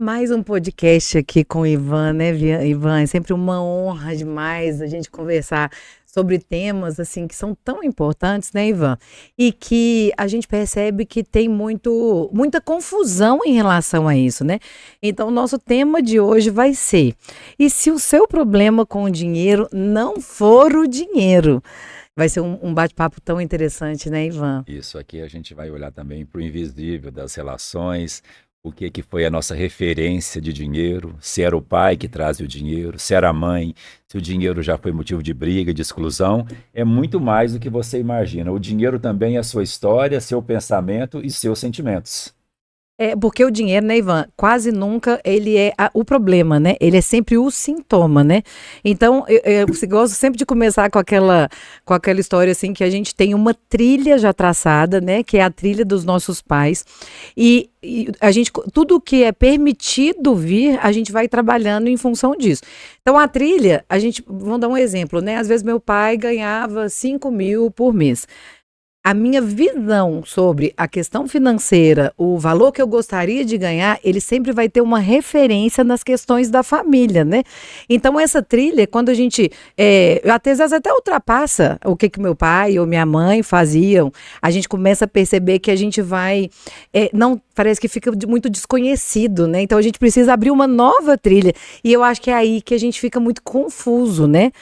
Mais um podcast aqui com o Ivan, né, Ivan? É sempre uma honra demais a gente conversar sobre temas assim que são tão importantes, né, Ivan? E que a gente percebe que tem muita confusão em relação a isso, né? Então, o nosso tema de hoje vai ser: e se o seu problema com o dinheiro não for o dinheiro? Vai ser um bate-papo tão interessante, né, Ivan? Isso aqui a gente vai olhar também para o invisível das relações, o que que foi a nossa referência de dinheiro, se era o pai que trazia o dinheiro, se era a mãe, se o dinheiro já foi motivo de briga, de exclusão, é muito mais do que você imagina. O dinheiro também é a sua história, seu pensamento e seus sentimentos. É, porque o dinheiro, né, Ivan, quase nunca ele é o problema, né? Ele é sempre o sintoma, né? Então, eu gosto sempre de começar com aquela história, assim, que a gente tem uma trilha já traçada, né? Que é a trilha dos nossos pais. E a gente, tudo que é permitido vir, a gente vai trabalhando em função disso. Então, a trilha, vamos dar um exemplo, né? Às vezes, meu pai ganhava 5.000 por mês. A minha visão sobre a questão financeira, o valor que eu gostaria de ganhar, ele sempre vai ter uma referência nas questões da família, né? Então, essa trilha, quando a gente, às vezes até ultrapassa o que meu pai ou minha mãe faziam, a gente começa a perceber que a gente vai, não, parece que fica muito desconhecido, né? Então, a gente precisa abrir uma nova trilha. E eu acho que é aí que a gente fica muito confuso, né?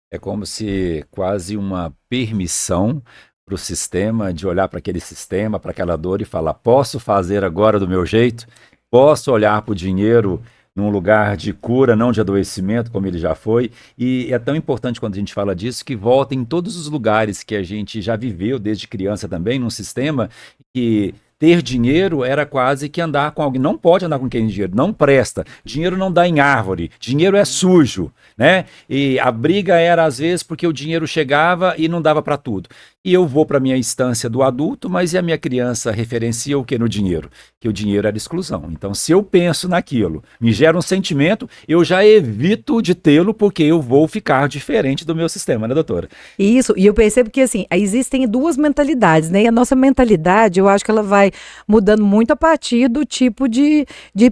É como se quase uma permissão para o sistema, de olhar para aquele sistema, para aquela dor e falar: posso fazer agora do meu jeito? Posso olhar para o dinheiro num lugar de cura, não de adoecimento, como ele já foi? E é tão importante quando a gente fala disso, que volta em todos os lugares que a gente já viveu desde criança também, num sistema que ter dinheiro era quase que andar com alguém. Não pode andar com quem tem dinheiro, não presta. Dinheiro não dá em árvore, dinheiro é sujo, né? E a briga era às vezes porque o dinheiro chegava e não dava para tudo. E eu vou para minha instância do adulto, mas e a minha criança referencia o que no dinheiro? Que o dinheiro era exclusão. Então, se eu penso naquilo, me gera um sentimento, eu já evito de tê-lo, porque eu vou ficar diferente do meu sistema, né, doutora? Isso, e eu percebo que, assim, existem duas mentalidades, né? E a nossa mentalidade, eu acho que ela vai mudando muito a partir do tipo de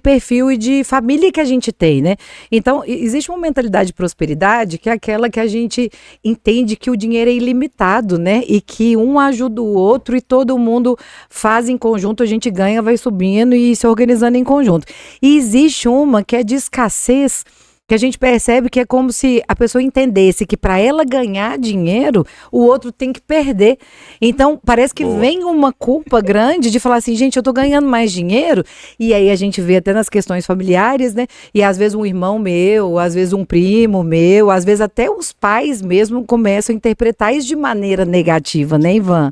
perfil e de família que a gente tem, né? Então, existe uma mentalidade de prosperidade que é aquela que a gente entende que o dinheiro é ilimitado, né? E que um ajuda o outro e todo mundo faz em conjunto, a gente ganha, vai subindo e se organizando em conjunto. E existe uma que é de escassez, que a gente percebe que é como se a pessoa entendesse que para ela ganhar dinheiro, o outro tem que perder. Então, parece que Boa. vem uma culpa grande de falar assim: gente, eu tô ganhando mais dinheiro. E aí a gente vê até nas questões familiares, né? E às vezes um irmão meu, às vezes um primo meu, às vezes até os pais mesmo começam a interpretar isso de maneira negativa, né, Ivan?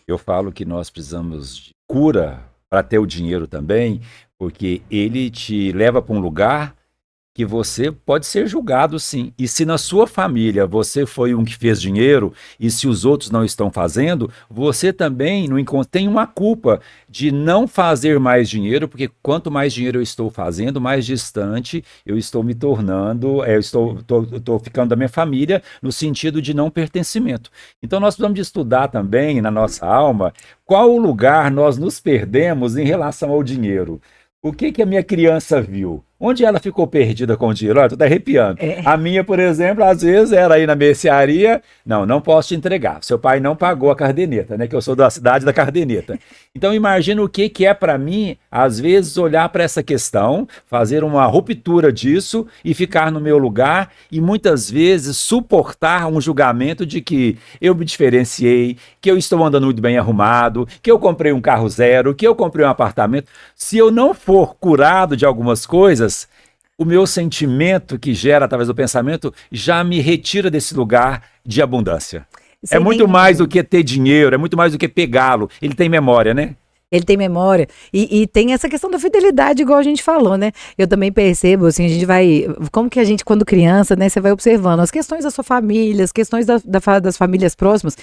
Eu falo que nós precisamos de cura para ter o dinheiro também, porque ele te leva para um lugar que você pode ser julgado, sim. E se na sua família você foi um que fez dinheiro, e se os outros não estão fazendo, você também tem uma culpa de não fazer mais dinheiro, porque quanto mais dinheiro eu estou fazendo, mais distante eu estou me tornando, estou ficando da minha família, no sentido de não pertencimento. Então nós precisamos de estudar também na nossa alma qual lugar nós nos perdemos em relação ao dinheiro. O que que a minha criança viu? Onde ela ficou perdida com o dinheiro? Olha, tô até arrepiando. É. A minha, por exemplo, às vezes era aí na mercearia. Não, não posso te entregar. Seu pai não pagou a cardeneta, né? Que eu sou da cidade da cardeneta. Então imagina o que que é para mim, às vezes, olhar para essa questão, fazer uma ruptura disso e ficar no meu lugar e muitas vezes suportar um julgamento de que eu me diferenciei, que eu estou andando muito bem arrumado, que eu comprei um carro zero, que eu comprei um apartamento. Se eu não for curado de algumas coisas, o meu sentimento que gera através do pensamento já me retira desse lugar de abundância. É Sem muito nem mais do que ter dinheiro, é muito mais do que pegá-lo. Ele tem memória, né? Ele tem memória. E tem essa questão da fidelidade, igual a gente falou, né? Eu também percebo, assim, a gente vai. Como que a gente, quando criança, né, você vai observando as questões da sua família, as questões das famílias próximas,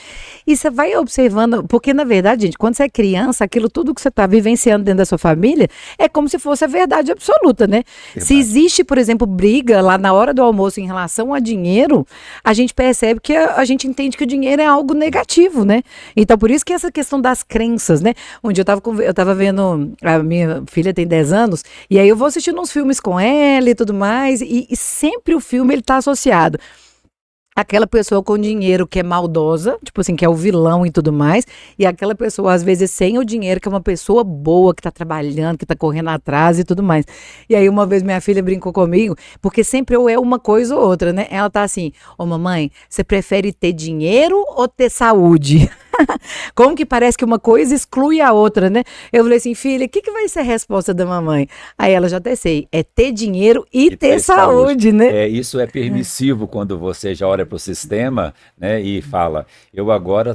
e você vai observando, porque na verdade, gente, quando você é criança, aquilo tudo que você está vivenciando dentro da sua família é como se fosse a verdade absoluta, né? Se Verdade. existe, por exemplo, briga lá na hora do almoço em relação a dinheiro, a gente percebe que a gente entende que o dinheiro é algo negativo, né? Então, por isso que essa questão das crenças, né? Onde eu estava eu tava vendo, a minha filha tem 10 anos, e aí eu vou assistindo uns filmes com ela e tudo mais, e sempre o filme ele tá associado aquela pessoa com dinheiro que é maldosa, tipo assim, que é o vilão e tudo mais, e aquela pessoa, às vezes, sem o dinheiro, que é uma pessoa boa, que tá trabalhando, que tá correndo atrás e tudo mais. E aí, uma vez, minha filha brincou comigo, porque sempre ou é uma coisa ou outra, né? Ela tá assim, ô mamãe, você prefere ter dinheiro ou ter saúde? Como que parece que uma coisa exclui a outra, né? Eu falei assim, filha, o que vai ser a resposta da mamãe? Aí ela já até sei, é ter dinheiro e ter saúde, né? Isso é permissivo quando você já olha para o sistema, né, e fala, eu agora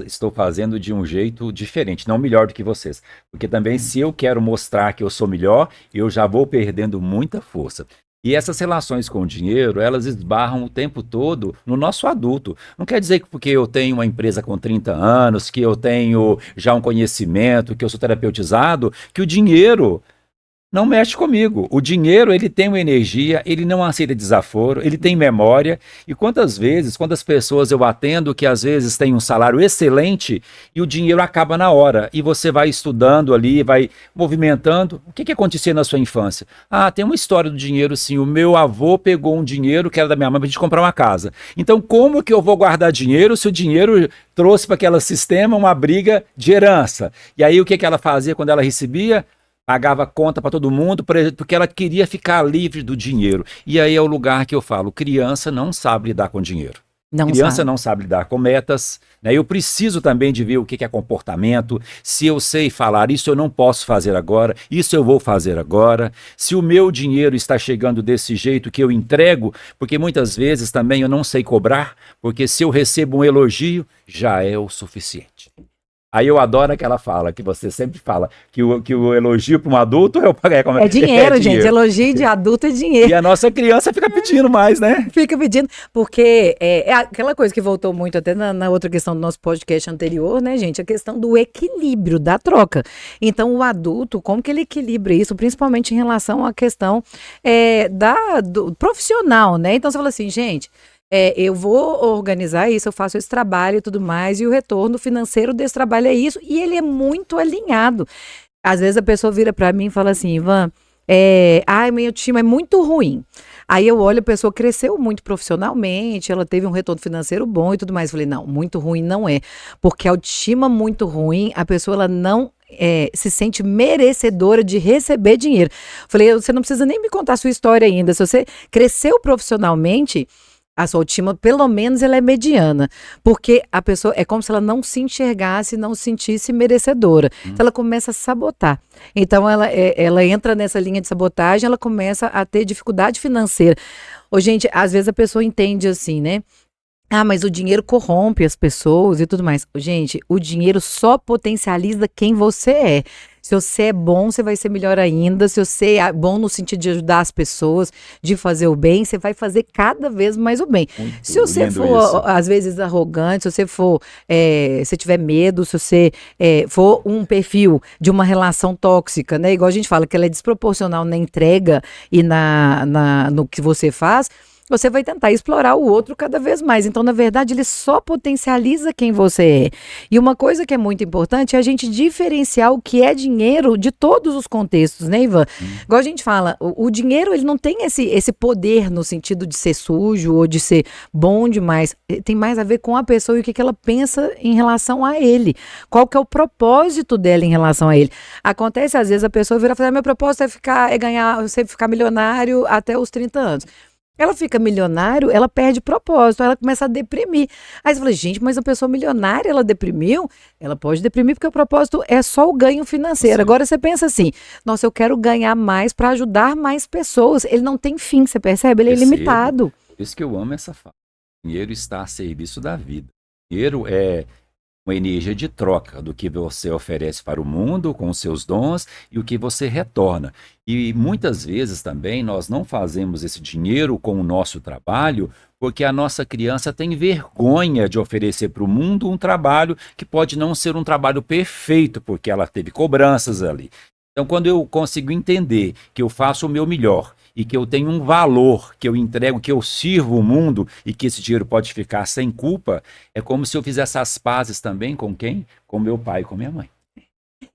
estou fazendo de um jeito diferente, não melhor do que vocês. Porque também se eu quero mostrar que eu sou melhor, eu já vou perdendo muita força. E essas relações com o dinheiro, elas esbarram o tempo todo no nosso adulto. Não quer dizer que porque eu tenho uma empresa com 30 anos, que eu tenho já um conhecimento, que eu sou terapeutizado, que o dinheiro não mexe comigo. O dinheiro, ele tem uma energia, ele não aceita desaforo, ele tem memória. E quantas vezes, quantas pessoas eu atendo que às vezes tem um salário excelente e o dinheiro acaba na hora. E você vai estudando ali, vai movimentando. O que acontecia na sua infância? Ah, tem uma história do dinheiro, sim. O meu avô pegou um dinheiro que era da minha mãe para a gente comprar uma casa. Então, como que eu vou guardar dinheiro se o dinheiro trouxe para aquele sistema uma briga de herança? E aí, o que ela fazia quando ela recebia? Pagava conta para todo mundo, porque ela queria ficar livre do dinheiro. E aí é o lugar que eu falo, criança não sabe lidar com dinheiro. Não Criança sabe. não sabe lidar com metas, né? Eu preciso também de ver o que é comportamento, se eu sei falar, isso eu não posso fazer agora, isso eu vou fazer agora, se o meu dinheiro está chegando desse jeito que eu entrego, porque muitas vezes também eu não sei cobrar, porque se eu recebo um elogio, já é o suficiente. Aí eu adoro aquela fala, que você sempre fala, que o elogio para um adulto É dinheiro, gente. Elogio de adulto é dinheiro. E a nossa criança fica pedindo mais, né? Fica pedindo, porque é aquela coisa que voltou muito até na outra questão do nosso podcast anterior, né, gente? A questão do equilíbrio, da troca. Então, o adulto, como que ele equilibra isso, principalmente em relação à questão do profissional, né? Então, você fala assim, gente, eu vou organizar isso, eu faço esse trabalho e tudo mais, e o retorno financeiro desse trabalho é isso, e ele é muito alinhado. Às vezes a pessoa vira para mim e fala assim, Ivan, ai, meu time é muito ruim. Aí eu olho, a pessoa cresceu muito profissionalmente, ela teve um retorno financeiro bom e tudo mais. Eu falei, não, muito ruim não é. Porque a autoestima muito ruim, a pessoa ela não se sente merecedora de receber dinheiro. Eu falei, você não precisa nem me contar a sua história ainda. Se você cresceu profissionalmente, a sua autoestima, pelo menos, ela é mediana. Porque a pessoa, é como se ela não se enxergasse, não se sentisse merecedora. Então, ela começa a sabotar. Então, ela entra nessa linha de sabotagem, ela começa a ter dificuldade financeira. Ô, gente, às vezes a pessoa entende assim, né? Ah, mas o dinheiro corrompe as pessoas e tudo mais. Gente, o dinheiro só potencializa quem você é. Se você é bom, você vai ser melhor ainda. Se você é bom no sentido de ajudar as pessoas, de fazer o bem, você vai fazer cada vez mais o bem. Muito Se você for, isso. às vezes, arrogante, se você for, se tiver medo, se você for um perfil de uma relação tóxica, né? Igual a gente fala que ela é desproporcional na entrega e no que você faz, você vai tentar explorar o outro cada vez mais. Então, na verdade, ele só potencializa quem você é. E uma coisa que é muito importante é a gente diferenciar o que é dinheiro de todos os contextos, né, Ivan? Igual a gente fala, o dinheiro, ele não tem esse poder no sentido de ser sujo ou de ser bom demais. Tem mais a ver com a pessoa e o que ela pensa em relação a ele. Qual que é o propósito dela em relação a ele. Acontece, às vezes, a pessoa vira e fala, meu propósito é ficar milionário até os 30 anos. Ela fica milionário, ela perde propósito, ela começa a deprimir. Aí você fala, gente, mas a pessoa milionária, ela deprimiu? Ela pode deprimir porque o propósito é só o ganho financeiro. Sim. Agora você pensa assim, nossa, eu quero ganhar mais para ajudar mais pessoas. Ele não tem fim, você percebe? Ele é ilimitado. Por isso que eu amo essa fala. O dinheiro está a serviço da vida. O dinheiro é uma energia de troca do que você oferece para o mundo com os seus dons e o que você retorna. E muitas vezes também nós não fazemos esse dinheiro com o nosso trabalho porque a nossa criança tem vergonha de oferecer para o mundo um trabalho que pode não ser um trabalho perfeito, porque ela teve cobranças ali. Então, quando eu consigo entender que eu faço o meu melhor e que eu tenho um valor que eu entrego, que eu sirvo o mundo e que esse dinheiro pode ficar sem culpa, é como se eu fizesse as pazes também com quem? Com meu pai e com minha mãe.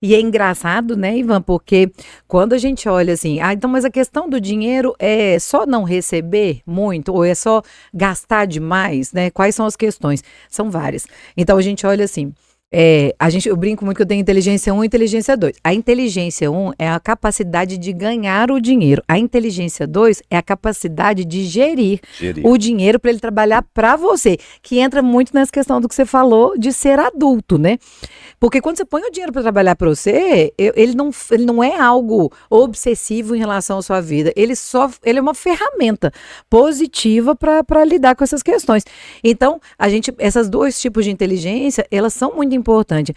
E é engraçado, né, Ivan, porque quando a gente olha assim, então, mas a questão do dinheiro é só não receber muito ou é só gastar demais, né? Quais são as questões? São várias. Então a gente olha assim, eu brinco muito que eu tenho inteligência um e inteligência 2. A inteligência um é a capacidade de ganhar o dinheiro. A inteligência 2 é a capacidade de gerir Gerir. o dinheiro para ele trabalhar para você, que entra muito nessa questão do que você falou de ser adulto, né? Porque quando você põe o dinheiro para trabalhar para você, ele não é algo obsessivo em relação à sua vida. Ele é uma ferramenta positiva para lidar com essas questões. Então, essas dois tipos de inteligência, elas são muito importantes.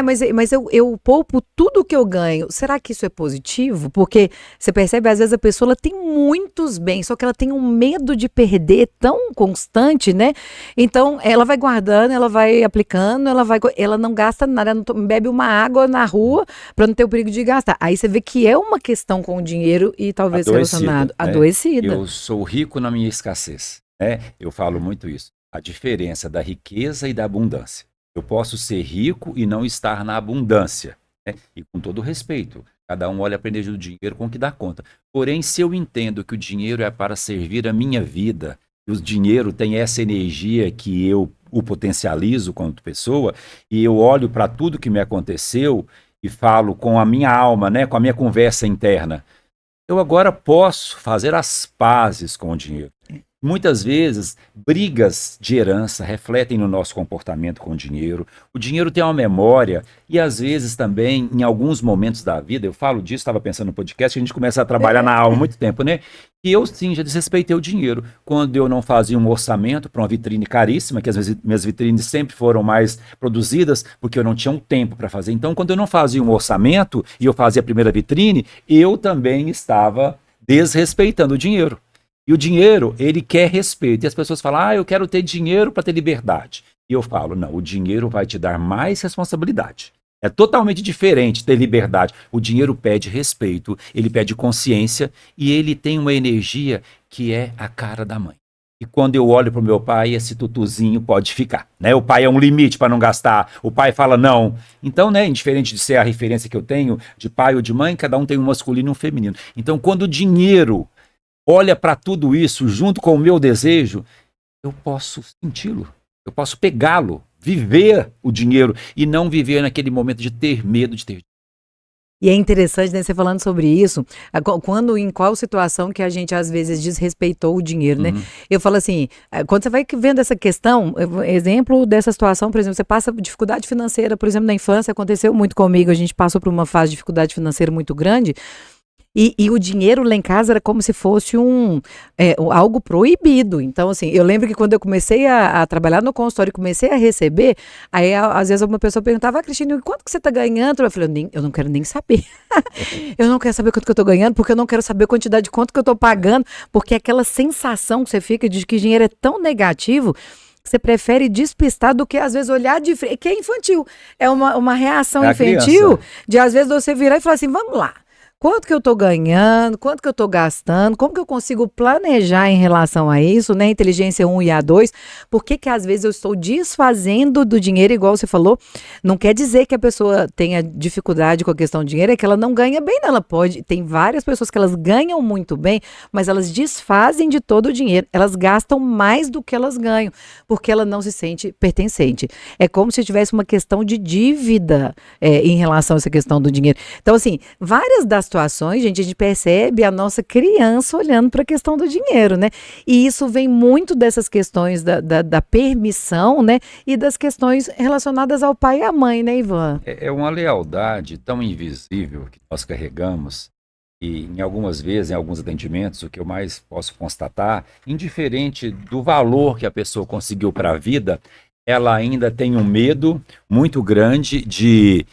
Mas eu poupo tudo que eu ganho. Será que isso é positivo? Porque você percebe, às vezes a pessoa ela tem muitos bens, só que ela tem um medo de perder tão constante, né? Então, ela vai guardando, ela vai aplicando, ela não gasta nada, ela não bebe uma água na rua para não ter o perigo de gastar. Aí você vê que é uma questão com o dinheiro e talvez relacionado adoecida. Eu sou rico na minha escassez, né? Eu falo muito isso. A diferença da riqueza e da abundância. Eu posso ser rico e não estar na abundância, né? E com todo respeito, cada um olha para a energia do dinheiro com o que dá conta. Porém, se eu entendo que o dinheiro é para servir a minha vida, e o dinheiro tem essa energia que eu o potencializo quanto pessoa, e eu olho para tudo que me aconteceu e falo com a minha alma, né, com a minha conversa interna, eu agora posso fazer as pazes com o dinheiro. Muitas vezes, brigas de herança refletem no nosso comportamento com o dinheiro. O dinheiro tem uma memória e, às vezes, também, em alguns momentos da vida, eu falo disso, estava pensando no podcast, a gente começa a trabalhar na alma há muito tempo, né? E eu, sim, já desrespeitei o dinheiro. Quando eu não fazia um orçamento para uma vitrine caríssima, que as minhas vitrines sempre foram mais produzidas, porque eu não tinha um tempo para fazer. Então, quando eu não fazia um orçamento e eu fazia a primeira vitrine, eu também estava desrespeitando o dinheiro. E o dinheiro, ele quer respeito. E as pessoas falam, eu quero ter dinheiro para ter liberdade. E eu falo, não, o dinheiro vai te dar mais responsabilidade. É totalmente diferente ter liberdade. O dinheiro pede respeito, ele pede consciência e ele tem uma energia que é a cara da mãe. E quando eu olho para o meu pai, esse tutuzinho pode ficar, né? O pai é um limite para não gastar, o pai fala não. Então, né, indiferente de ser a referência que eu tenho de pai ou de mãe, cada um tem um masculino e um feminino. Então, quando o dinheiro olha para tudo isso junto com o meu desejo, eu posso senti-lo, eu posso pegá-lo, viver o dinheiro e não viver naquele momento de ter medo de ter. E é interessante, né, você falando sobre isso, em qual situação que a gente às vezes desrespeitou o dinheiro, né? Eu falo assim, quando você vai vendo essa questão, exemplo dessa situação, por exemplo, você passa dificuldade financeira, por exemplo, na infância, aconteceu muito comigo, a gente passou por uma fase de dificuldade financeira muito grande. E o dinheiro lá em casa era como se fosse algo proibido. Então, assim, eu lembro que quando eu comecei a trabalhar no consultório e comecei a receber, aí às vezes alguma pessoa perguntava, Cristina, quanto que você está ganhando? Eu falei, eu não quero nem saber. Eu não quero saber quanto que eu estou ganhando, porque eu não quero saber a quantidade de quanto que eu estou pagando, porque aquela sensação que você fica de que dinheiro é tão negativo, você prefere despistar do que, às vezes, olhar de frente, que é infantil. É uma reação infantil de, às vezes, você virar e falar assim, vamos lá. Quanto que eu estou ganhando, quanto que eu estou gastando, como que eu consigo planejar em relação a isso, né? Inteligência 1 e a 2, por que às vezes eu estou desfazendo do dinheiro, igual você falou, não quer dizer que a pessoa tenha dificuldade com a questão do dinheiro, é que ela não ganha bem, não. Ela pode, tem várias pessoas que elas ganham muito bem, mas elas desfazem de todo o dinheiro, elas gastam mais do que elas ganham, porque ela não se sente pertencente. É como se tivesse uma questão de dívida em relação a essa questão do dinheiro. Então, assim, várias das situações, gente, a gente percebe a nossa criança olhando para a questão do dinheiro, né? E isso vem muito dessas questões da permissão, né? E das questões relacionadas ao pai e à mãe, né, Ivan? É uma lealdade tão invisível que nós carregamos e em algumas vezes, em alguns atendimentos, o que eu mais posso constatar, indiferente do valor que a pessoa conseguiu para a vida, ela ainda tem um medo muito grande de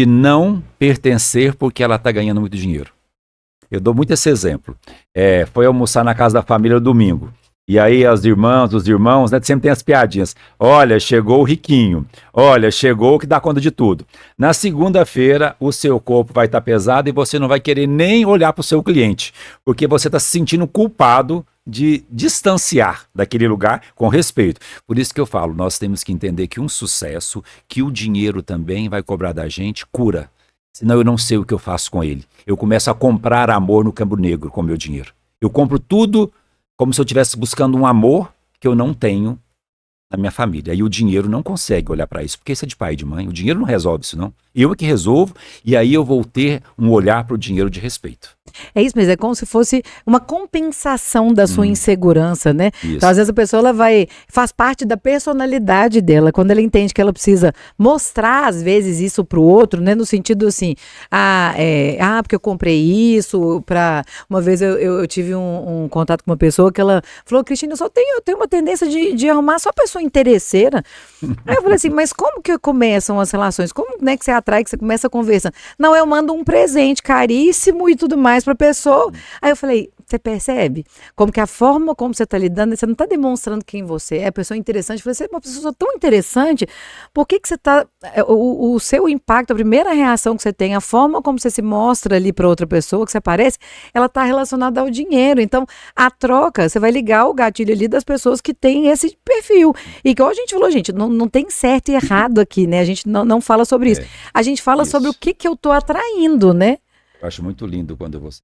não pertencer porque ela está ganhando muito dinheiro. Eu dou muito esse exemplo. Foi almoçar na casa da família no domingo. E aí as irmãs, os irmãos, né, sempre tem as piadinhas. Olha, chegou o riquinho. Olha, chegou o que dá conta de tudo. Na segunda-feira, o seu corpo vai estar pesado e você não vai querer nem olhar para o seu cliente. Porque você está se sentindo culpado de distanciar daquele lugar com respeito. Por isso que eu falo, nós temos que entender que um sucesso, que o dinheiro também vai cobrar da gente, cura. senão eu não sei o que eu faço com ele. Eu começo a comprar amor no campo negro com o meu dinheiro. Eu compro tudo como se eu estivesse buscando um amor que eu não tenho na minha família. E o dinheiro não consegue olhar para isso, porque isso é de pai e de mãe. O dinheiro não resolve isso, não. Eu é que resolvo, e aí eu vou ter um olhar para o dinheiro de respeito. É isso mesmo, é como se fosse uma compensação da sua insegurança, né? Isso. Então, às vezes a pessoa faz parte da personalidade dela, quando ela entende que ela precisa mostrar, às vezes, isso pro outro, né? No sentido assim, porque eu comprei isso, uma vez eu tive um contato com uma pessoa que ela falou, Cristina, eu tenho uma tendência de arrumar só pessoa interesseira. Aí eu falei assim, mas como que começam as relações? Como, né, que você atrai, que você começa a conversar? Não, eu mando um presente caríssimo e tudo mais pra pessoa. Aí eu falei, você percebe? Como que a forma como você está lidando, você não está demonstrando quem você é, pessoa interessante. Eu falei, você é uma pessoa tão interessante, por que você está... O seu impacto, a primeira reação que você tem, a forma como você se mostra ali para outra pessoa, que você aparece, ela está relacionada ao dinheiro. Então, a troca, você vai ligar o gatilho ali das pessoas que têm esse perfil. E que a gente falou, gente, não tem certo e errado aqui, né? A gente não fala sobre isso. A gente fala sobre o que eu estou atraindo, né? Eu acho muito lindo quando você...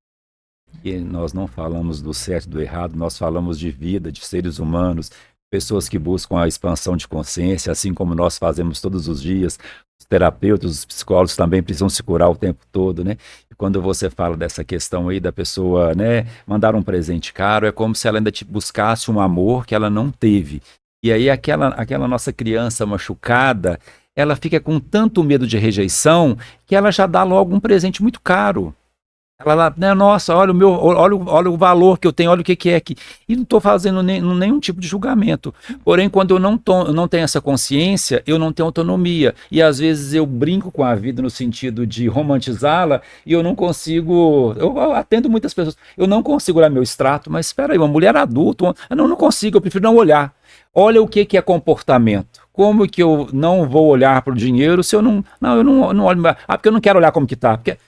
E nós não falamos do certo e do errado, nós falamos de vida, de seres humanos, pessoas que buscam a expansão de consciência, assim como nós fazemos todos os dias. Os terapeutas, os psicólogos também precisam se curar o tempo todo, né? E quando você fala dessa questão aí da pessoa, né, mandar um presente caro, é como se ela ainda te buscasse um amor que ela não teve. E aí aquela nossa criança machucada, ela fica com tanto medo de rejeição que ela já dá logo um presente muito caro. Ela, né, nossa, olha o valor que eu tenho, olha o que é aqui. E não estou fazendo nenhum tipo de julgamento. Porém, quando eu não tenho essa consciência, eu não tenho autonomia. E às vezes eu brinco com a vida no sentido de romantizá-la e eu não consigo. Eu atendo muitas pessoas, eu não consigo olhar meu extrato, mas espera aí, uma mulher adulta, eu não consigo, eu prefiro não olhar. Olha o que é comportamento. Como que eu não vou olhar para o dinheiro se eu não. Não, eu não olho. Porque eu não quero olhar como que está. Porque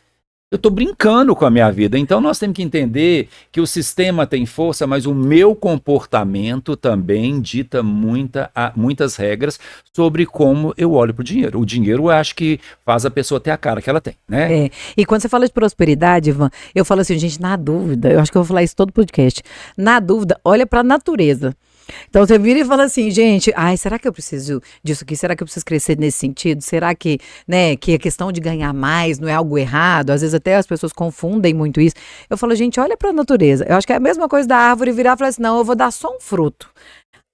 eu estou brincando com a minha vida. Então nós temos que entender que o sistema tem força, mas o meu comportamento também dita muitas regras sobre como eu olho para o dinheiro. O dinheiro eu acho que faz a pessoa ter a cara que ela tem, né? E quando você fala de prosperidade, Ivan, eu falo assim, gente, na dúvida, eu acho que eu vou falar isso todo podcast. Na dúvida, olha para a natureza. Então você vira e fala assim, gente, será que eu preciso disso aqui? Será que eu preciso crescer nesse sentido? Será que, né, que a questão de ganhar mais não é algo errado? Às vezes até as pessoas confundem muito isso. Eu falo, gente, olha para a natureza. Eu acho que é a mesma coisa da árvore virar e falar assim, não, eu vou dar só um fruto.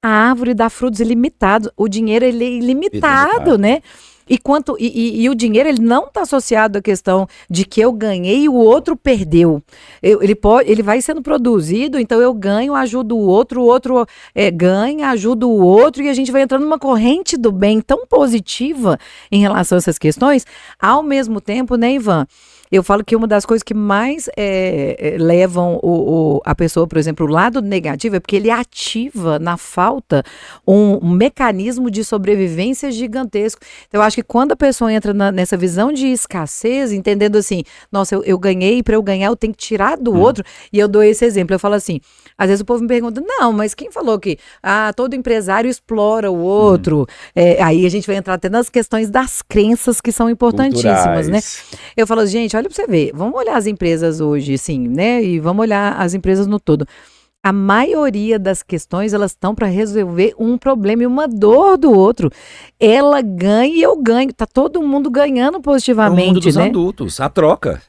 A árvore dá frutos ilimitados. O dinheiro, ele é ilimitado, né? E o dinheiro, ele não está associado à questão de que eu ganhei e o outro perdeu. Ele vai sendo produzido, então eu ganho, ajudo o outro ganha, ajuda o outro, e a gente vai entrando numa corrente do bem tão positiva em relação a essas questões. Ao mesmo tempo, né, Ivan? Eu falo que uma das coisas que mais levam a pessoa, por exemplo, o lado negativo é porque ele ativa na falta um mecanismo de sobrevivência gigantesco. Então, eu acho que quando a pessoa entra nessa visão de escassez, entendendo assim, nossa, eu ganhei, para eu ganhar eu tenho que tirar do outro, e eu dou esse exemplo. Eu falo assim, às vezes o povo me pergunta, não, mas quem falou que todo empresário explora o outro? Aí a gente vai entrar até nas questões das crenças que são importantíssimas, né? Eu falo, gente, olha pra você ver, vamos olhar as empresas hoje, sim, né? E vamos olhar as empresas no todo. A maioria das questões, elas estão para resolver um problema e uma dor do outro. Ela ganha e eu ganho. Tá todo mundo ganhando positivamente, o mundo dos né? adultos, a troca.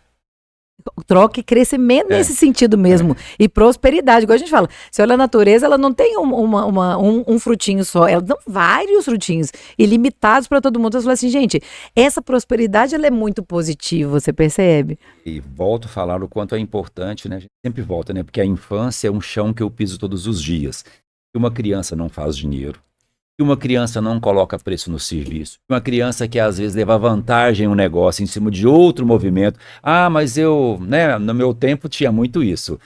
Troca e crescimento nesse sentido mesmo. E prosperidade, igual a gente fala. Se olha a natureza, ela não tem um frutinho só, ela tem vários frutinhos ilimitados para todo mundo. Eu falo assim, gente, essa prosperidade, ela é muito positiva, você percebe? E volto a falar o quanto é importante, né? A gente sempre volta, né? Porque a infância é um chão que eu piso todos os dias. E uma criança não faz dinheiro. E uma criança não coloca preço no serviço. Uma criança que às vezes leva vantagem em um negócio em cima de outro movimento. Mas né, no meu tempo tinha muito isso.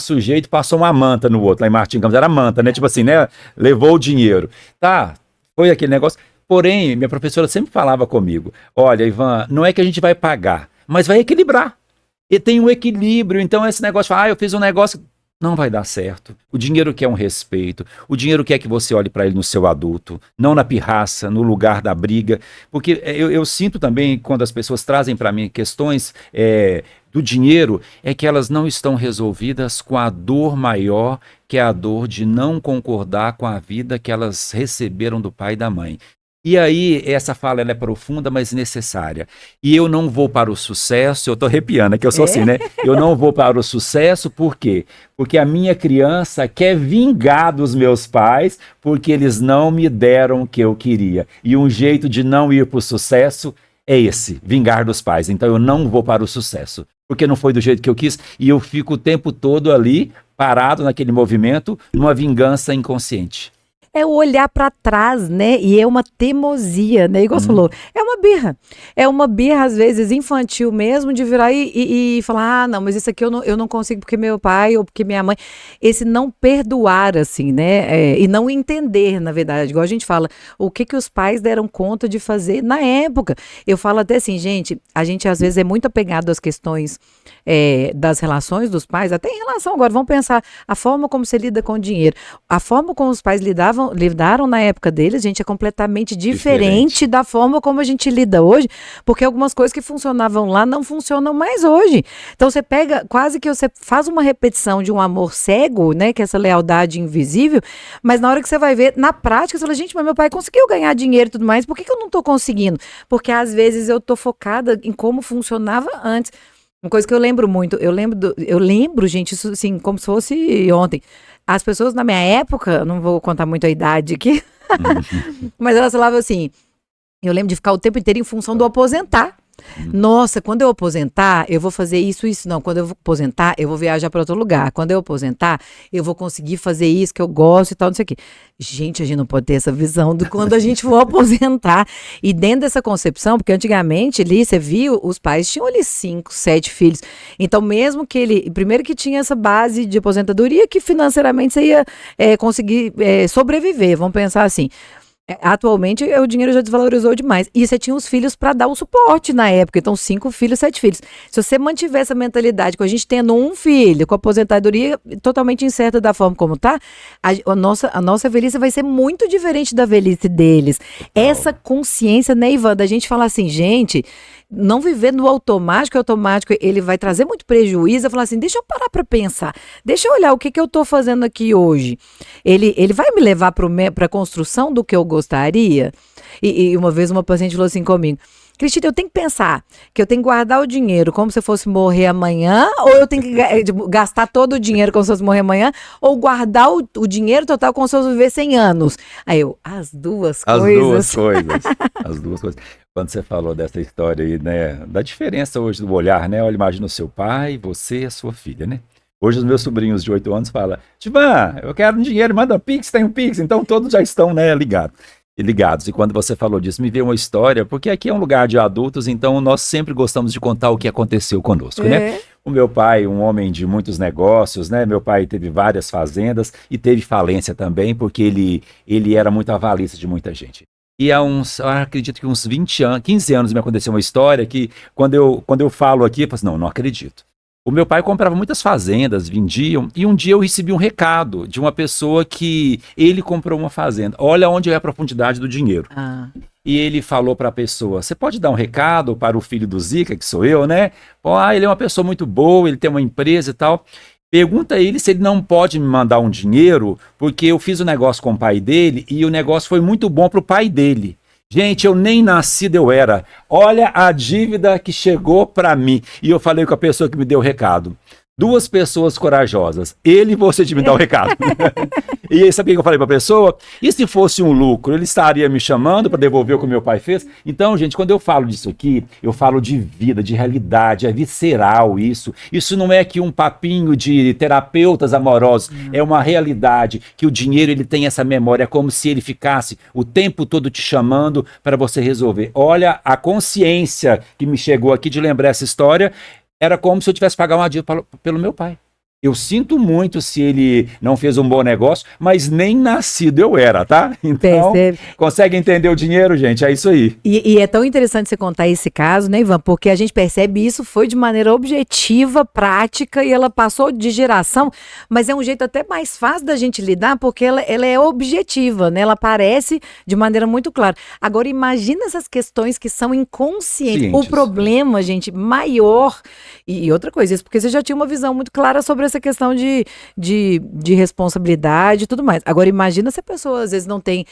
Sujeito passou uma manta no outro, lá em Martim Campos era manta, né? Tipo assim, né? Levou o dinheiro. Tá, foi aquele negócio. Porém, minha professora sempre falava comigo, olha, Ivan, não é que a gente vai pagar, mas vai equilibrar. E tem um equilíbrio, então esse negócio, eu fiz um negócio... não vai dar certo. O dinheiro quer um respeito, o dinheiro quer que você olhe para ele no seu adulto, não na pirraça, no lugar da briga, porque eu sinto também, quando as pessoas trazem para mim questões do dinheiro, é que elas não estão resolvidas com a dor maior, que é a dor de não concordar com a vida que elas receberam do pai e da mãe. E aí, essa fala ela é profunda, mas necessária. E eu não vou para o sucesso, eu estou arrepiando, é que eu sou assim, né? Eu não vou para o sucesso, por quê? Porque a minha criança quer vingar dos meus pais, porque eles não me deram o que eu queria. E um jeito de não ir para o sucesso é esse, vingar dos pais. Então eu não vou para o sucesso, porque não foi do jeito que eu quis, e eu fico o tempo todo ali, parado naquele movimento, numa vingança inconsciente. É o olhar para trás, né? E é uma teimosia, né? Igual você falou, é uma birra. É uma birra, às vezes, infantil mesmo, de virar e falar, ah, não, mas isso aqui eu não consigo porque meu pai ou porque minha mãe. Esse não perdoar, assim, né? E não entender, na verdade. Igual a gente fala, o que os pais deram conta de fazer na época. Eu falo até assim, gente, a gente às vezes é muito apegado às questões das relações dos pais, até em relação agora, vamos pensar a forma como você lida com o dinheiro. A forma como os pais lidaram na época deles, gente, é completamente diferente da forma como a gente lida hoje, porque algumas coisas que funcionavam lá não funcionam mais hoje. Então você pega, quase que você faz uma repetição de um amor cego, né, que é essa lealdade invisível, mas na hora que você vai ver, na prática, você fala, gente, mas meu pai conseguiu ganhar dinheiro e tudo mais, por que eu não estou conseguindo? Porque às vezes eu estou focada em como funcionava antes. Uma coisa que eu lembro muito, eu lembro, gente, isso assim, como se fosse ontem. As pessoas na minha época, não vou contar muito a idade aqui, mas elas falavam assim, eu lembro de ficar o tempo inteiro em função do aposentar. Nossa, quando eu aposentar, eu vou fazer isso, isso. Não, quando eu vou aposentar, eu vou viajar para outro lugar. Quando eu aposentar, eu vou conseguir fazer isso que eu gosto e tal, não sei o quê. Gente, a gente não pode ter essa visão de quando a gente for aposentar. E dentro dessa concepção, porque antigamente ali, você viu, os pais tinham ali 5, 7 filhos. Então, mesmo que ele, primeiro que tinha essa base de aposentadoria, que financeiramente você ia conseguir sobreviver, vamos pensar assim. Atualmente o dinheiro já desvalorizou demais. E você tinha os filhos para dar o suporte na época. Então, 5 filhos, 7 filhos. Se você mantiver essa mentalidade, com a gente tendo um filho, com a aposentadoria totalmente incerta da forma como está, a nossa velhice vai ser muito diferente da velhice deles. Essa consciência, né, Ivan, da gente falar assim, gente, não viver no automático, ele vai trazer muito prejuízo. Eu falar assim, deixa eu parar para pensar, deixa eu olhar o que eu estou fazendo aqui hoje. Ele vai me levar para a construção do que eu gostaria? E uma vez uma paciente falou assim comigo, Cristina, eu tenho que pensar que eu tenho que guardar o dinheiro como se eu fosse morrer amanhã, ou eu tenho que gastar todo o dinheiro como se eu fosse morrer amanhã, ou guardar o dinheiro total como se eu fosse viver 100 anos. Aí eu, as duas coisas. As duas coisas. Quando você falou dessa história aí, né, da diferença hoje do olhar, né? Olha, imagina o seu pai, você e a sua filha, né? Hoje os meus sobrinhos de 8 anos falam, Tivan, eu quero um dinheiro, manda um Pix, tem um Pix. Então todos já estão, né, ligados. E quando você falou disso, me veio uma história, porque aqui é um lugar de adultos, então nós sempre gostamos de contar o que aconteceu conosco, né? O meu pai, um homem de muitos negócios, né? Meu pai teve várias fazendas e teve falência também, porque ele era muito avalista de muita gente. E há acredito que uns 20 anos, 15 anos me aconteceu uma história que, quando eu falo aqui, eu falo assim, não acredito. O meu pai comprava muitas fazendas, vendiam, e um dia eu recebi um recado de uma pessoa que ele comprou uma fazenda. Olha onde é a profundidade do dinheiro. E ele falou para a pessoa, você pode dar um recado para o filho do Zica, que sou eu, né? Ele é uma pessoa muito boa, ele tem uma empresa e tal. Pergunta a ele se ele não pode me mandar um dinheiro, porque eu fiz um negócio com o pai dele e o negócio foi muito bom para o pai dele. Gente, eu nem nascido eu era. Olha a dívida que chegou para mim. E eu falei com a pessoa que me deu o recado. 2 pessoas corajosas. Ele e você de me dar o recado. E aí, sabe o que eu falei para a pessoa? E se fosse um lucro, ele estaria me chamando para devolver o que o meu pai fez? Então, gente, quando eu falo disso aqui, eu falo de vida, de realidade, é visceral isso. Isso não é que um papinho de terapeutas amorosos, é uma realidade que o dinheiro ele tem essa memória, é como se ele ficasse o tempo todo te chamando para você resolver. Olha, a consciência que me chegou aqui de lembrar essa história, era como se eu tivesse pago uma dívida pelo meu pai. Eu sinto muito se ele não fez um bom negócio, mas nem nascido eu era, tá? Então, Percebe? consegue entender o dinheiro, gente? É isso aí. E é tão interessante você contar esse caso, né, Ivan? Porque a gente percebe isso foi de maneira objetiva, prática, e ela passou de geração, mas é um jeito até mais fácil da gente lidar, porque ela é objetiva, né? Ela aparece de maneira muito clara. Agora, imagina essas questões que são inconscientes. O problema, gente, maior. E outra coisa, isso porque você já tinha uma visão muito clara sobre essa questão de responsabilidade e tudo mais. Agora, imagina se a pessoa, às vezes, não tem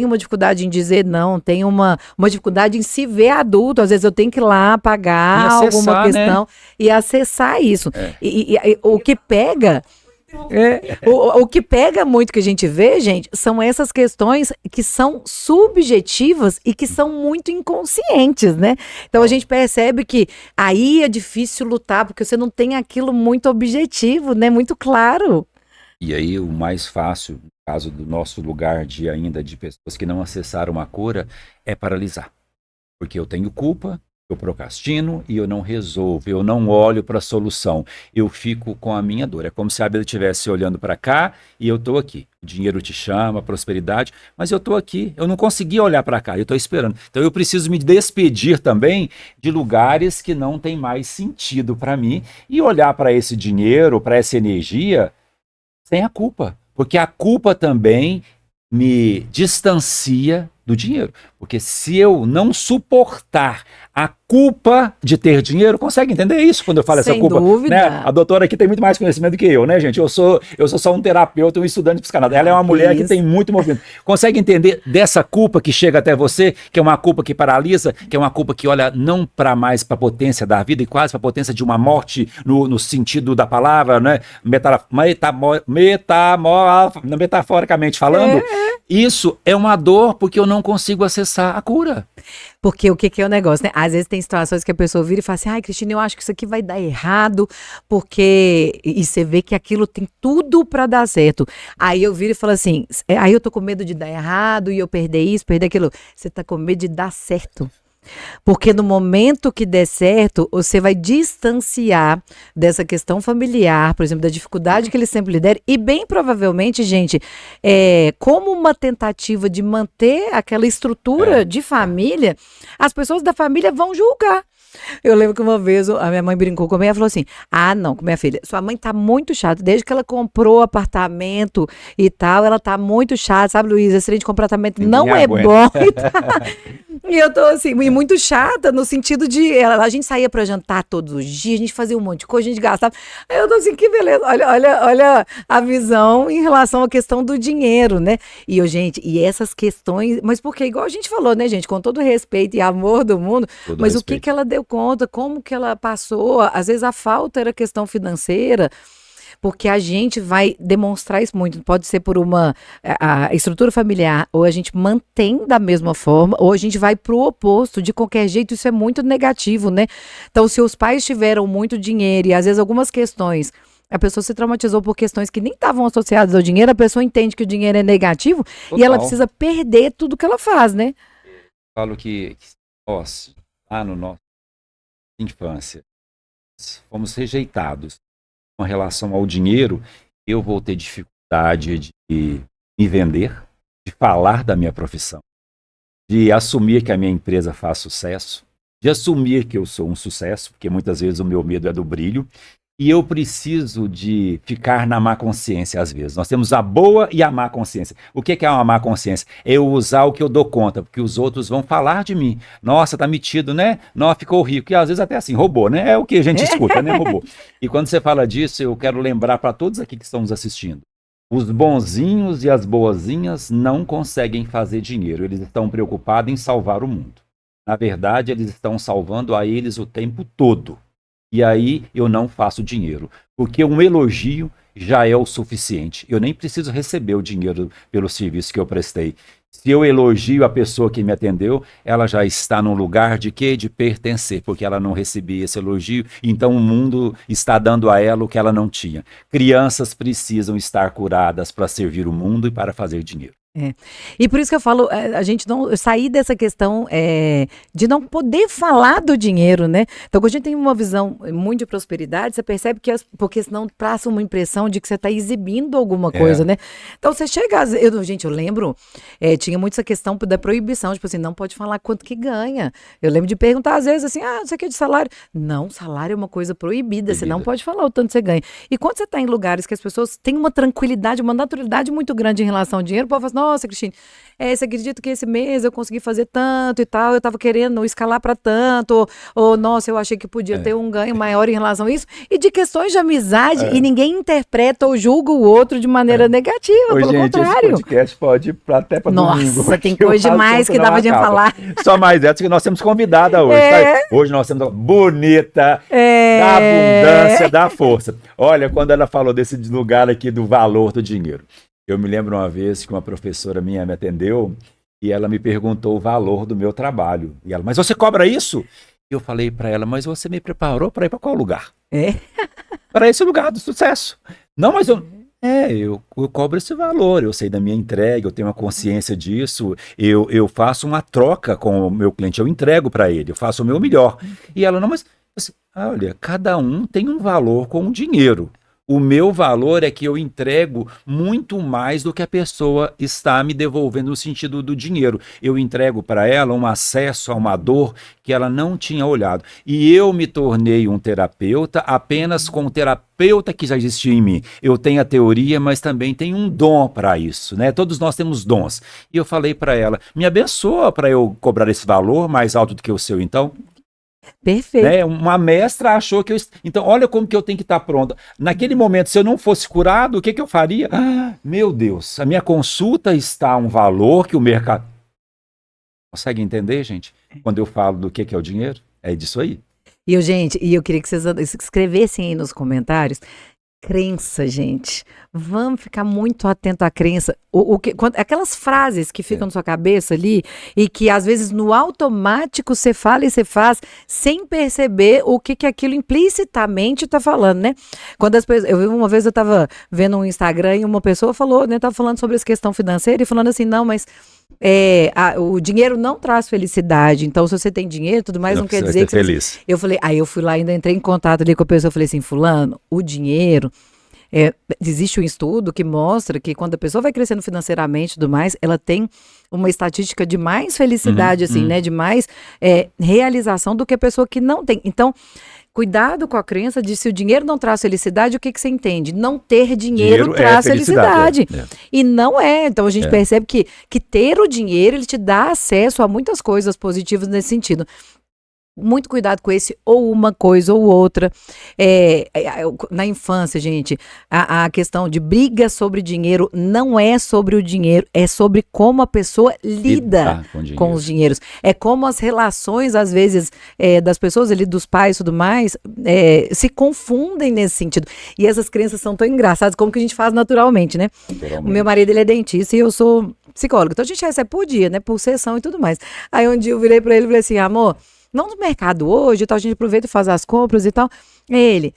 uma dificuldade em dizer não, tem uma dificuldade em se ver adulto. Às vezes eu tenho que ir lá pagar alguma questão, né? E acessar isso. E o que pega... o que pega muito que a gente vê, gente, são essas questões que são subjetivas e que são muito inconscientes, né? Então a gente percebe que aí é difícil lutar, porque você não tem aquilo muito objetivo, né? Muito claro. E aí o mais fácil, no caso do nosso lugar de pessoas que não acessaram a cura, é paralisar. Porque eu tenho culpa, eu procrastino e eu não resolvo, eu não olho para a solução. Eu fico com a minha dor. É como se a Bíblia estivesse olhando para cá e eu estou aqui. O dinheiro te chama, a prosperidade, mas eu estou aqui. Eu não consegui olhar para cá, eu estou esperando. Então eu preciso me despedir também de lugares que não têm mais sentido para mim e olhar para esse dinheiro, para essa energia, sem a culpa. Porque a culpa também me distancia do dinheiro. Porque se eu não suportar a culpa de ter dinheiro, consegue entender isso quando eu falo essa culpa? Sem dúvida. Né? A doutora aqui tem muito mais conhecimento do que eu, né, gente? Eu sou só um terapeuta, um estudante de psicanálise. Ela é uma mulher que tem muito movimento. Consegue entender dessa culpa que chega até você, que é uma culpa que paralisa, que é uma culpa que olha não para mais para a potência da vida e quase para a potência de uma morte no sentido da palavra, né? Metaforicamente falando. Isso é uma dor porque eu não consigo acessar a cura. Porque o que é o negócio, né? Às vezes tem situações que a pessoa vira e fala assim, ai, Cristina, eu acho que isso aqui vai dar errado, porque... E você vê que aquilo tem tudo pra dar certo. Aí eu viro e falo assim, aí eu tô com medo de dar errado, e eu perder isso, perder aquilo. Você tá com medo de dar certo. Porque no momento que der certo, você vai distanciar dessa questão familiar, por exemplo, da dificuldade que ele sempre lhe der, e bem provavelmente, gente, como uma tentativa de manter aquela estrutura de família, as pessoas da família vão julgar. Eu lembro que uma vez a minha mãe brincou comigo e falou assim, ah não, minha filha, sua mãe tá muito chata, desde que ela comprou apartamento e tal, ela tá muito chata, sabe, Luísa, esse trem de comprar apartamento não é bom e tal. E eu tô assim, muito chata no sentido de, a gente saía pra jantar todos os dias, a gente fazia um monte de coisa, a gente gastava, aí eu tô assim, que beleza, olha a visão em relação à questão do dinheiro, né? E gente, e essas questões, mas porque igual a gente falou, né, gente, com todo respeito e amor do mundo, todo mas respeito. O que ela deu conta, como que ela passou, às vezes a falta era questão financeira, porque a gente vai demonstrar isso muito, pode ser por a estrutura familiar, ou a gente mantém da mesma forma, ou a gente vai pro oposto, de qualquer jeito, isso é muito negativo, né? Então, se os pais tiveram muito dinheiro e às vezes algumas questões, a pessoa se traumatizou por questões que nem estavam associadas ao dinheiro, a pessoa entende que o dinheiro é negativo, total. E ela precisa perder tudo que ela faz, né? Falo que nós, lá no nosso infância, fomos rejeitados com relação ao dinheiro. Eu vou ter dificuldade de me vender, de falar da minha profissão, de assumir que a minha empresa faz sucesso, de assumir que eu sou um sucesso, porque muitas vezes o meu medo é do brilho, e eu preciso de ficar na má consciência às vezes. Nós temos a boa e a má consciência. O que é uma má consciência? É eu usar o que eu dou conta, porque os outros vão falar de mim. Nossa, tá metido, né? Nossa, ficou rico. E às vezes até assim, roubou, né? É o que a gente escuta, né? Roubou. E quando você fala disso, eu quero lembrar para todos aqui que estão nos assistindo. Os bonzinhos e as boazinhas não conseguem fazer dinheiro. Eles estão preocupados em salvar o mundo. Na verdade, eles estão salvando a eles o tempo todo. E aí eu não faço dinheiro, porque um elogio já é o suficiente. Eu nem preciso receber o dinheiro pelo serviço que eu prestei. Se eu elogio a pessoa que me atendeu, ela já está num lugar de quê? De pertencer, porque ela não recebia esse elogio, então o mundo está dando a ela o que ela não tinha. Crianças precisam estar curadas para servir o mundo e para fazer dinheiro. É. E por isso que eu falo, a gente não sair dessa questão de não poder falar do dinheiro, né? Então, quando a gente tem uma visão muito de prosperidade, você percebe que, porque senão passa uma impressão de que você está exibindo alguma coisa, né? Então, você chega, gente, eu lembro, tinha muito essa questão da proibição, tipo assim, não pode falar quanto que ganha. Eu lembro de perguntar, às vezes, assim, não sei o que é de salário. Não, salário é uma coisa proibida, você não pode falar o tanto que você ganha. E quando você está em lugares que as pessoas têm uma tranquilidade, uma naturalidade muito grande em relação ao dinheiro, o povo fala assim, nossa, Cristine, você acredita que esse mês eu consegui fazer tanto e tal, eu tava querendo escalar para tanto, ou nossa, eu achei que podia ter um ganho maior em relação a isso, e de questões de amizade, e ninguém interpreta ou julga o outro de maneira negativa, pelo contrário. Esse podcast pode ir até para domingo. Nossa, tem coisa demais que dava de falar. Só mais essa que nós temos convidada hoje, tá? Hoje nós temos bonita, da abundância, da força. Olha, quando ela falou desse lugar aqui do valor do dinheiro, eu me lembro uma vez que uma professora minha me atendeu e ela me perguntou o valor do meu trabalho. E ela, mas você cobra isso? E eu falei para ela, mas você me preparou para ir para qual lugar? Para esse lugar do sucesso. Não, mas eu cobro esse valor, eu sei da minha entrega, eu tenho uma consciência disso, eu faço uma troca com o meu cliente, eu entrego para ele, eu faço o meu melhor. E ela, não, mas assim, olha, cada um tem um valor com o dinheiro. O meu valor é que eu entrego muito mais do que a pessoa está me devolvendo no sentido do dinheiro. Eu entrego para ela um acesso a uma dor que ela não tinha olhado. E eu me tornei um terapeuta apenas com o terapeuta que já existia em mim. Eu tenho a teoria, mas também tenho um dom para isso, né? Todos nós temos dons. E eu falei para ela, me abençoa para eu cobrar esse valor mais alto do que o seu, então. Perfeito. Né? Uma mestra achou que eu... Então, olha como que eu tenho que estar pronta. Naquele momento, se eu não fosse curado, o que eu faria? Meu Deus, a minha consulta está a um valor que o mercado... Consegue entender, gente? Quando eu falo do que é o dinheiro, é disso aí. E eu queria que vocês escrevessem aí nos comentários. Crença, gente. Vamos ficar muito atento à crença. Aquelas frases que ficam na sua cabeça ali e que às vezes no automático você fala e você faz sem perceber o que aquilo implicitamente está falando, né? Quando as pessoas, uma vez eu estava vendo um Instagram e uma pessoa falou, né? Tava falando sobre essa questão financeira e falando assim, não, mas o dinheiro não traz felicidade, então se você tem dinheiro, tudo mais, não quer dizer que feliz. Eu falei, aí eu fui lá, ainda entrei em contato ali com a pessoa, falei assim, fulano, o dinheiro, existe um estudo que mostra que quando a pessoa vai crescendo financeiramente e tudo mais, ela tem uma estatística de mais felicidade, né, de mais realização do que a pessoa que não tem. Então, cuidado com a crença de se o dinheiro não traz felicidade, o que você entende? Não ter dinheiro traz felicidade. E não é. Então a gente percebe que ter o dinheiro, ele te dá acesso a muitas coisas positivas nesse sentido. Muito cuidado com esse ou uma coisa ou outra. Na infância, gente, a questão de briga sobre dinheiro não é sobre o dinheiro, é sobre como a pessoa lida com os dinheiros. É como as relações, às vezes, das pessoas ali, dos pais e tudo mais, se confundem nesse sentido. E essas crenças são tão engraçadas como que a gente faz naturalmente, né? O meu marido, ele é dentista e eu sou psicóloga. Então a gente recebe por dia, né? Por sessão e tudo mais. Aí um dia eu virei pra ele e falei assim, amor, vamos no mercado hoje, então a gente aproveita e faz as compras e tal. Ele,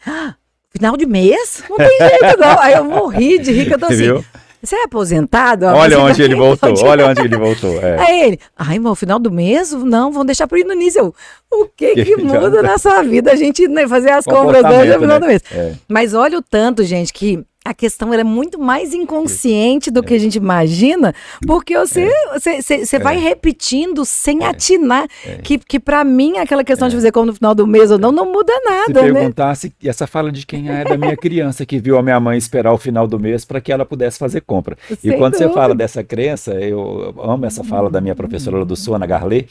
final de mês? Não tem jeito não. Aí eu morri de rir, que eu tô assim, você é aposentado? Olha onde ele voltou, olha onde ele voltou. Aí ele, mas final do mês? Não, vamos deixar pro início. O que muda na sua vida a gente fazer as compras hoje no final do mês? Mas olha o tanto, gente, que a questão ela é muito mais inconsciente do que a gente imagina, porque você vai repetindo sem atinar, que para mim aquela questão de fazer como no final do mês ou não muda nada, Se perguntasse, essa fala de quem é da minha criança, que viu a minha mãe esperar o final do mês para que ela pudesse fazer compra. E quando você fala dessa crença, eu amo essa fala da minha professora do Sona Garley,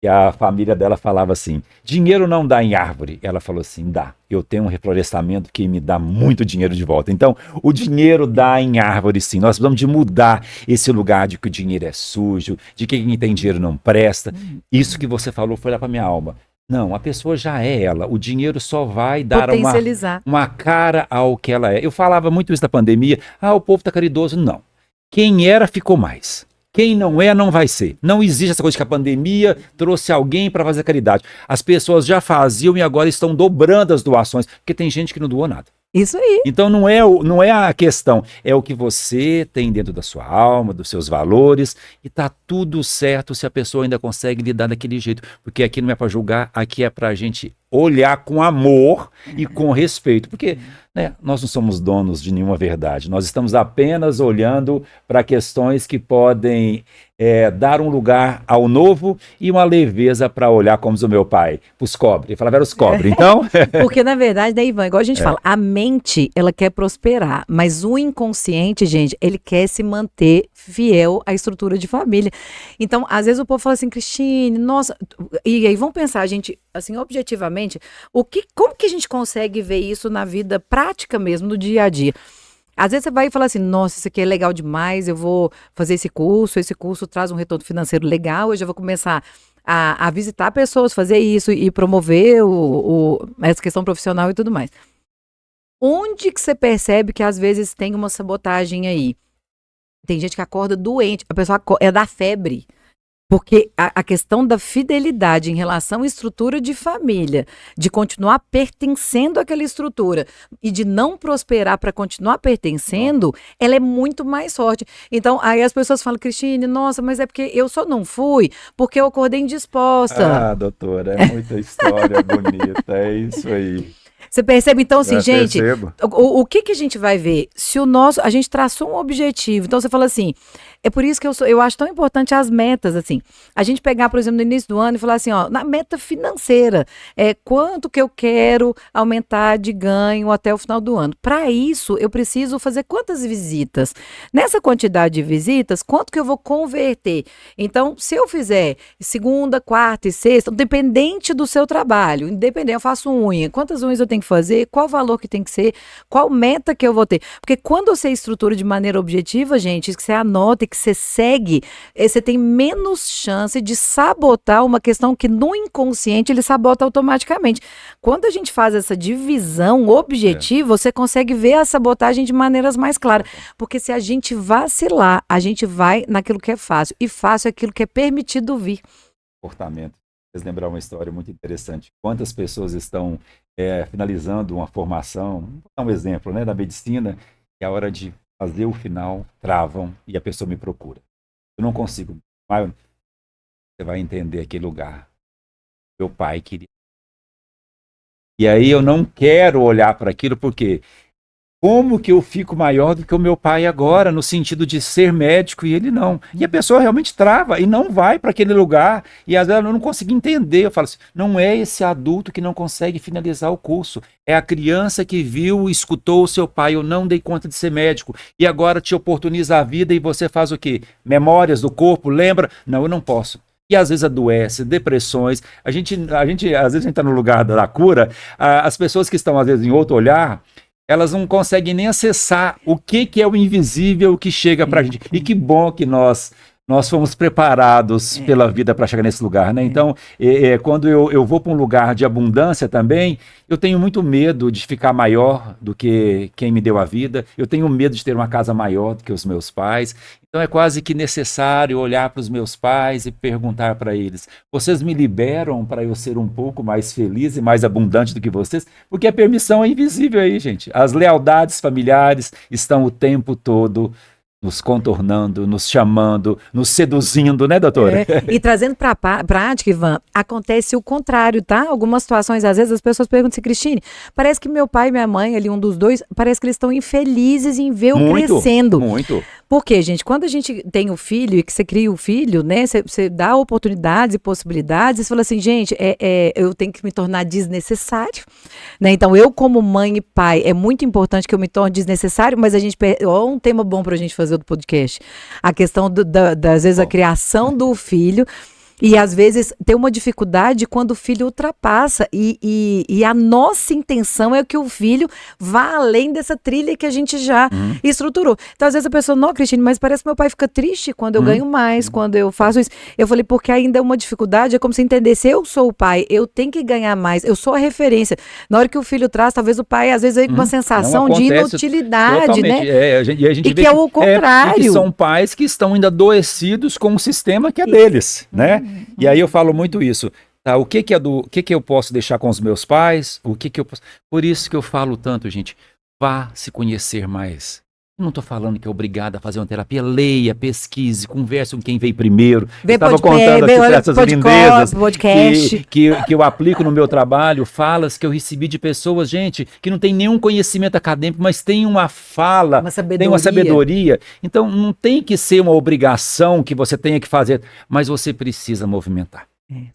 que a família dela falava assim, dinheiro não dá em árvore. Ela falou assim, dá. Eu tenho um reflorestamento que me dá muito dinheiro de volta. Então, o dinheiro dá em árvore, sim. Nós precisamos de mudar esse lugar de que o dinheiro é sujo, de que quem tem dinheiro não presta. Isso que você falou foi lá para minha alma. Não, a pessoa já é ela. O dinheiro só vai dar uma cara ao que ela é. Eu falava muito isso da pandemia. O povo está caridoso. Não. Quem era, ficou mais. Quem não é, não vai ser. Não existe essa coisa de que a pandemia trouxe alguém para fazer caridade. As pessoas já faziam e agora estão dobrando as doações, porque tem gente que não doou nada. Isso aí. Então não é a questão, é o que você tem dentro da sua alma, dos seus valores, e tá tudo certo se a pessoa ainda consegue lidar daquele jeito, porque aqui não é para julgar, aqui é para a gente olhar com amor e com respeito, porque né, nós não somos donos de nenhuma verdade, nós estamos apenas olhando para questões que podem dar um lugar ao novo e uma leveza para olhar como diz o meu pai, os cobre, ele falava era os cobre, então... Porque na verdade, né, Ivan, igual a gente fala, a mente, ela quer prosperar, mas o inconsciente, gente, ele quer se manter fiel à estrutura de família. Então, às vezes o povo fala assim, Cristine, nossa, e aí vamos pensar, gente, assim, objetivamente, como que a gente consegue ver isso na vida prática mesmo, no dia a dia? Às vezes você vai e fala assim, nossa, isso aqui é legal demais, eu vou fazer esse curso traz um retorno financeiro legal, eu já vou começar a visitar pessoas, fazer isso e promover essa questão profissional e tudo mais. Onde que você percebe que às vezes tem uma sabotagem aí? Tem gente que acorda doente, a pessoa é da febre. Porque a questão da fidelidade em relação à estrutura de família, de continuar pertencendo àquela estrutura e de não prosperar para continuar pertencendo, ela é muito mais forte. Então, aí as pessoas falam, Cristine, nossa, mas é porque eu só não fui porque eu acordei indisposta. Ah, doutora, é muita história bonita, é isso aí. Você percebe, então, assim, Eu gente, percebo. o que a gente vai ver? Se a gente traçou um objetivo, então você fala assim, é por isso que eu acho tão importante as metas, assim, a gente pegar, por exemplo, no início do ano e falar assim, ó, na meta financeira, quanto que eu quero aumentar de ganho até o final do ano. Para isso, eu preciso fazer quantas visitas? Nessa quantidade de visitas, quanto que eu vou converter? Então, se eu fizer segunda, quarta e sexta, independente do seu trabalho, independente, eu faço unha, quantas unhas eu tenho que fazer, qual valor que tem que ser, qual meta que eu vou ter. Porque quando você estrutura de maneira objetiva, gente, que você anota e que você segue, você tem menos chance de sabotar uma questão que no inconsciente ele sabota automaticamente. Quando a gente faz essa divisão objetiva, você consegue ver a sabotagem de maneiras mais claras. Porque se a gente vacilar, a gente vai naquilo que é fácil. E fácil é aquilo que é permitido vir. Comportamento. Vocês lembrar uma história muito interessante. Quantas pessoas estão finalizando uma formação, vou dar um exemplo, né, da medicina, e a hora de fazer o final, travam e a pessoa me procura. Eu não consigo. Mas você vai entender aquele lugar. Meu pai queria. E aí eu não quero olhar para aquilo porque como que eu fico maior do que o meu pai agora, no sentido de ser médico e ele não. E a pessoa realmente trava e não vai para aquele lugar. E às vezes eu não consigo entender. Eu falo assim, não é esse adulto que não consegue finalizar o curso. É a criança que viu, escutou o seu pai, eu não dei conta de ser médico. E agora te oportuniza a vida e você faz o quê? Memórias do corpo, lembra? Não, eu não posso. E às vezes adoece, depressões. Às vezes a gente está no lugar da cura. As pessoas que estão às vezes em outro olhar, elas não conseguem nem acessar o que é o invisível que chega para a gente. E que bom que nós fomos preparados pela vida para chegar nesse lugar, né? Então, quando eu vou para um lugar de abundância também, eu tenho muito medo de ficar maior do que quem me deu a vida. Eu tenho medo de ter uma casa maior do que os meus pais. Então, é quase que necessário olhar para os meus pais e perguntar para eles, vocês me liberam para eu ser um pouco mais feliz e mais abundante do que vocês? Porque a permissão é invisível aí, gente. As lealdades familiares estão o tempo todo nos contornando, nos chamando, nos seduzindo, né, doutora? E trazendo para a prática, Ivan, acontece o contrário, tá? Algumas situações, às vezes, as pessoas perguntam assim, Cristine, parece que meu pai e minha mãe, ali um dos dois, parece que eles estão infelizes em ver o crescendo. Muito. Por quê, gente? Quando a gente tem o filho e que você cria o filho, né? Você dá oportunidades e possibilidades, você fala assim, gente, eu tenho que me tornar desnecessário, né? Então, eu como mãe e pai, é muito importante que eu me torne desnecessário, mas a gente, um tema bom pra gente fazer do podcast, a questão às vezes, a criação do filho. E às vezes tem uma dificuldade quando o filho ultrapassa e a nossa intenção é que o filho vá além dessa trilha que a gente já estruturou. Então às vezes a pessoa, não, Cristine, mas parece que meu pai fica triste quando eu ganho mais, quando eu faço isso. Eu falei, porque ainda é uma dificuldade, é como se entendesse, eu sou o pai, eu tenho que ganhar mais, eu sou a referência. Na hora que o filho traz, talvez o pai às vezes aí com uma sensação de inutilidade, né? A gente e que é o contrário. E que são pais que estão ainda adoecidos com o sistema que é deles, né? E aí eu falo muito isso, tá? O que eu posso deixar com os meus pais? O que eu posso... Por isso que eu falo tanto, gente. vá se conhecer mais. Eu não estou falando que é obrigado a fazer uma terapia. Leia, pesquise, converse com quem veio primeiro. Eu estava contando aqui para essas lindezas que eu aplico no meu trabalho, falas que eu recebi de pessoas, gente, que não tem nenhum conhecimento acadêmico, mas tem uma fala, tem uma sabedoria. Então, não tem que ser uma obrigação que você tenha que fazer, mas você precisa movimentar.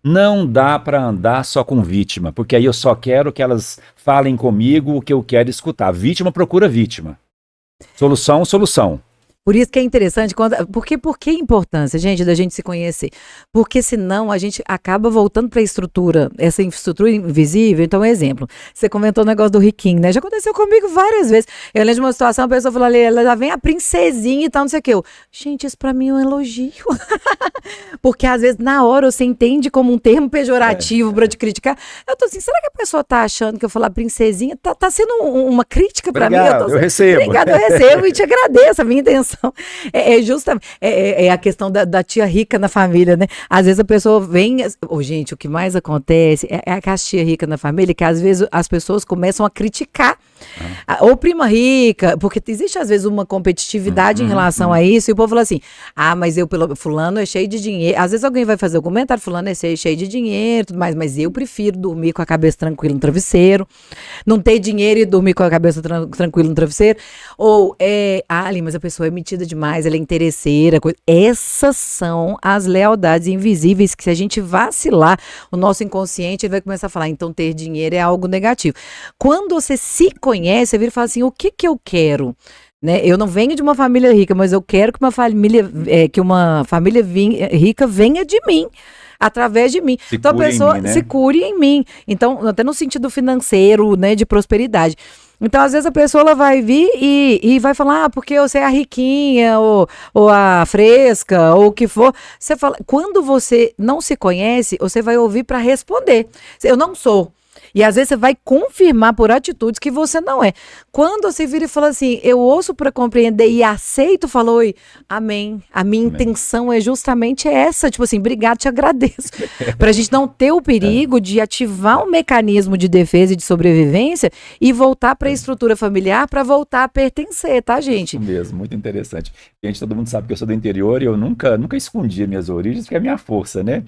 Não dá para andar só com vítima, porque aí eu só quero que elas falem comigo o que eu quero escutar. Vítima procura vítima. Solução, solução. Por isso que é interessante, por que a importância, gente, da gente se conhecer? Porque senão a gente acaba voltando para a estrutura, essa estrutura invisível. Então, exemplo, você comentou o negócio do riquinho, né? Já aconteceu comigo várias vezes. Eu lembro de uma situação, a pessoa falou ali, ela já vem a princesinha e tal, não sei o que. Gente, isso para mim é um elogio. Porque às vezes na hora você entende como um termo pejorativo para te criticar. Eu tô assim, será que a pessoa tá achando que eu falar princesinha tá sendo uma crítica para mim? Eu recebo. Obrigada, eu recebo e te agradeço, a minha intenção. Justamente a questão da tia rica na família, né? Às vezes a pessoa vem. Gente, o que mais acontece é a tia rica na família, que às vezes as pessoas começam a criticar. Ou prima rica, porque existe às vezes uma competitividade em relação a isso, e o povo fala assim: mas fulano é cheio de dinheiro. Às vezes alguém vai fazer o comentário: fulano é cheio de dinheiro, tudo mais, mas eu prefiro dormir com a cabeça tranquila no travesseiro, não ter dinheiro e dormir com a cabeça tranquila no travesseiro. Ou ali, mas a pessoa é metida demais, ela é interesseira. Essas são as lealdades invisíveis que, se a gente vacilar, o nosso inconsciente ele vai começar a falar: então ter dinheiro é algo negativo. Quando você se conhece, você vira e fala assim: o que eu quero? Né? Eu não venho de uma família rica, mas eu quero que uma família rica venha de mim, através de mim. Então a pessoa se cure em mim. Então, até no sentido financeiro, né, de prosperidade. Então, às vezes a pessoa ela vai vir e vai falar: porque você é a riquinha, ou a fresca, ou o que for. Você fala, quando você não se conhece, você vai ouvir para responder. Eu não sou. E às vezes você vai confirmar por atitudes que você não é. Quando você vira e fala assim: eu ouço para compreender e aceito, falou: oi, amém. A minha intenção é justamente essa. Tipo assim, obrigado, te agradeço. Para a gente não ter o perigo de ativar um mecanismo de defesa e de sobrevivência e voltar para a estrutura familiar para voltar a pertencer, tá, gente? Isso mesmo, muito interessante. Gente, todo mundo sabe que eu sou do interior e eu nunca escondi minhas origens, porque é a minha força, né?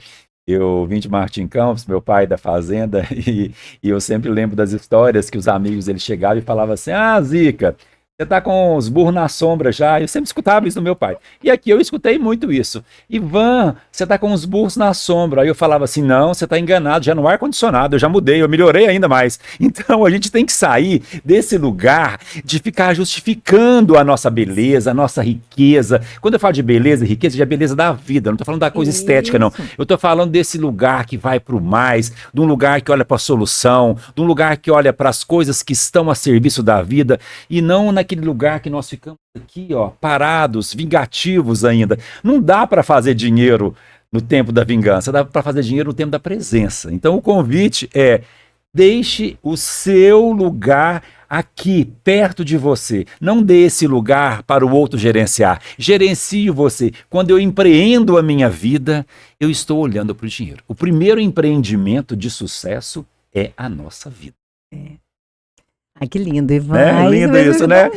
Eu vim de Martim Campos, meu pai da fazenda, e eu sempre lembro das histórias que os amigos eles chegavam e falavam assim: Zica, você tá com os burros na sombra já. Eu sempre escutava isso do meu pai. E aqui eu escutei muito isso. Ivan, você tá com os burros na sombra. Aí eu falava assim: não, você tá enganado, já no ar-condicionado, eu já mudei, eu melhorei ainda mais. Então a gente tem que sair desse lugar de ficar justificando a nossa beleza, a nossa riqueza. Quando eu falo de beleza e riqueza, é a beleza da vida. Eu não tô falando da coisa estética, não. Eu tô falando desse lugar que vai pro mais, de um lugar que olha pra solução, de um lugar que olha para as coisas que estão a serviço da vida, e não naquele lugar que nós ficamos aqui, parados, vingativos ainda. Não dá para fazer dinheiro no tempo da vingança, dá para fazer dinheiro no tempo da presença. Então o convite é: deixe o seu lugar aqui, perto de você. Não dê esse lugar para o outro gerenciar. Gerencie você. Quando eu empreendo a minha vida, eu estou olhando para o dinheiro. O primeiro empreendimento de sucesso é a nossa vida. Ai, que lindo, Ivan. Lindo isso, né?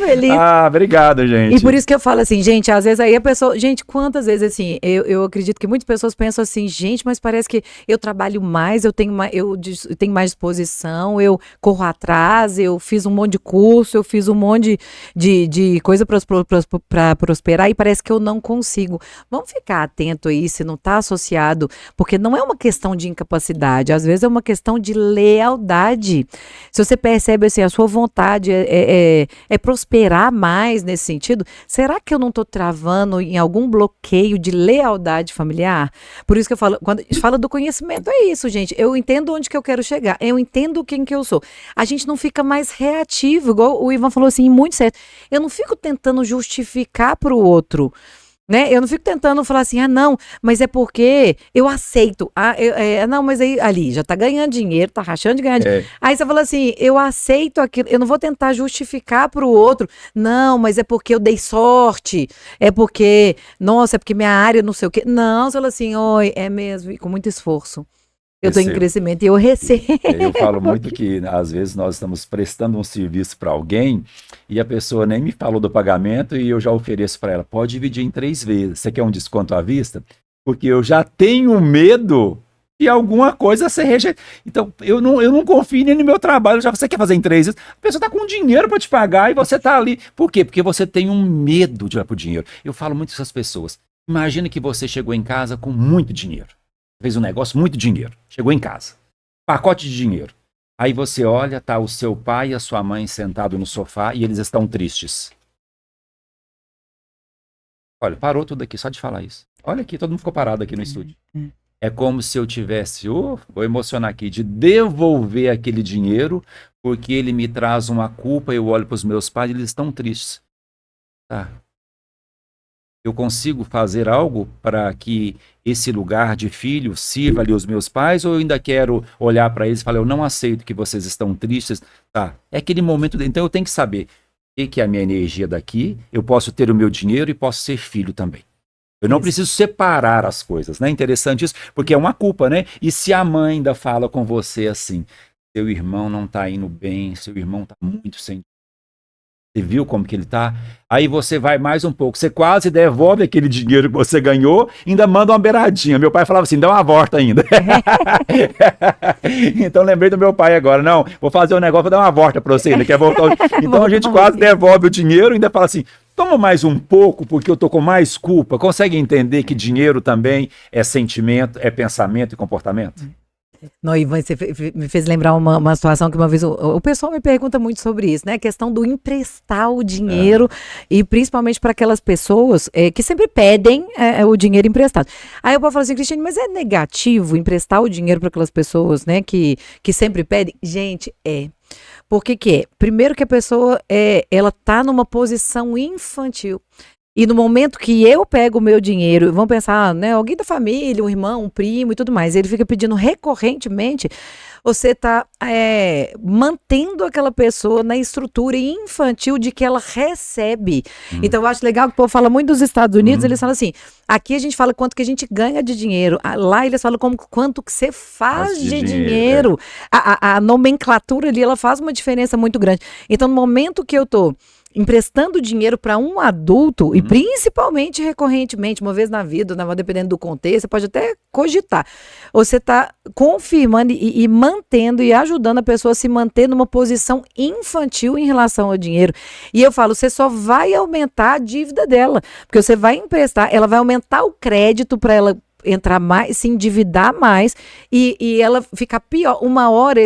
Obrigado, gente. E por isso que eu falo assim, gente, às vezes aí a pessoa... Gente, quantas vezes assim, eu acredito que muitas pessoas pensam assim: gente, mas parece que eu trabalho mais, eu tenho mais disposição, eu corro atrás, eu fiz um monte de curso, eu fiz um monte de coisa para prosperar, e parece que eu não consigo. Vamos ficar atento aí se não está associado, porque não é uma questão de incapacidade, às vezes é uma questão de lealdade. Se você percebe assim, a sua vontade é prosperar mais nesse sentido, será que eu não estou travando em algum bloqueio de lealdade familiar? Por isso que eu falo, quando a gente fala do conhecimento, é isso, gente. Eu entendo onde que eu quero chegar, eu entendo quem que eu sou. A gente não fica mais reativo, igual o Ivan falou assim, muito certo. Eu não fico tentando justificar para o outro, né? Eu não fico tentando falar assim: não, mas é porque eu aceito. Não, mas aí ali já tá ganhando dinheiro, tá rachando de ganhar dinheiro. Aí você fala assim: eu aceito aquilo, eu não vou tentar justificar pro outro. Não, mas é porque eu dei sorte, é porque, nossa, é porque minha área não sei o quê. Não, você fala assim: oi, é mesmo, e com muito esforço. Eu estou em Recebo. crescimento e eu recebo. Eu falo muito que, às vezes, nós estamos prestando um serviço para alguém e a pessoa nem me falou do pagamento e eu já ofereço para ela, pode dividir em 3 vezes. Você quer um desconto à vista? Porque eu já tenho medo de alguma coisa ser rejeitada. Então, eu não confio nem no meu trabalho. Já você quer fazer em 3 vezes? A pessoa está com dinheiro para te pagar e você está ali. Por quê? Porque você tem um medo de ir para o dinheiro. Eu falo muito com essas pessoas. Imagina que você chegou em casa com muito dinheiro. Fez um negócio, muito dinheiro. Chegou em casa. Pacote de dinheiro. Aí você olha, tá o seu pai e a sua mãe sentados no sofá e eles estão tristes. Olha, parou tudo aqui só de falar isso. Olha aqui, todo mundo ficou parado aqui no estúdio. É como se eu tivesse, vou emocionar aqui, de devolver aquele dinheiro porque ele me traz uma culpa. Eu olho para os meus pais e eles estão tristes. Tá. Eu consigo fazer algo para que esse lugar de filho sirva ali os meus pais, ou eu ainda quero olhar para eles e falar, eu não aceito que vocês estão tristes? Tá, é aquele momento, então eu tenho que saber o que é a minha energia daqui, eu posso ter o meu dinheiro e posso ser filho também. Eu não preciso separar as coisas, né? Interessante isso, porque é uma culpa, né? E se a mãe ainda fala com você assim, seu irmão não tá indo bem, seu irmão tá muito sem. Você viu como que ele tá? Aí você vai mais um pouco, você quase devolve aquele dinheiro que você ganhou, ainda manda uma beiradinha. Meu pai falava assim, dá uma volta ainda. Então lembrei do meu pai agora, não, vou fazer um negócio, vou dar uma volta para você, ainda quer voltar. Então a gente quase devolve o dinheiro e ainda fala assim, toma mais um pouco porque eu tô com mais culpa. Consegue entender que dinheiro também é sentimento, é pensamento e comportamento? Não, Ivan, você me fez lembrar uma situação que uma vez o pessoal me pergunta muito sobre isso, né? A questão do emprestar o dinheiro e principalmente para aquelas pessoas que sempre pedem o dinheiro emprestado. Aí eu posso falar assim, Cristiane, mas é negativo emprestar o dinheiro para aquelas pessoas, né? Que sempre pedem? Gente, Por que que é? Primeiro que a pessoa, ela tá numa posição infantil. E no momento que eu pego o meu dinheiro, vão pensar, né, alguém da família, um irmão, um primo e tudo mais, ele fica pedindo recorrentemente, você está mantendo aquela pessoa na estrutura infantil de que ela recebe. Então eu acho legal que o povo fala muito dos Estados Unidos, eles falam assim, aqui a gente fala quanto que a gente ganha de dinheiro, lá eles falam quanto que você faz de dinheiro. A nomenclatura ali, ela faz uma diferença muito grande. Então no momento que eu estou emprestando dinheiro para um adulto, e principalmente recorrentemente, uma vez na vida, dependendo do contexto, você pode até cogitar. Você está confirmando e mantendo e ajudando a pessoa a se manter numa posição infantil em relação ao dinheiro. E eu falo, você só vai aumentar a dívida dela, porque você vai emprestar, ela vai aumentar o crédito para ela entrar mais, se endividar mais e ela ficar pior. Uma hora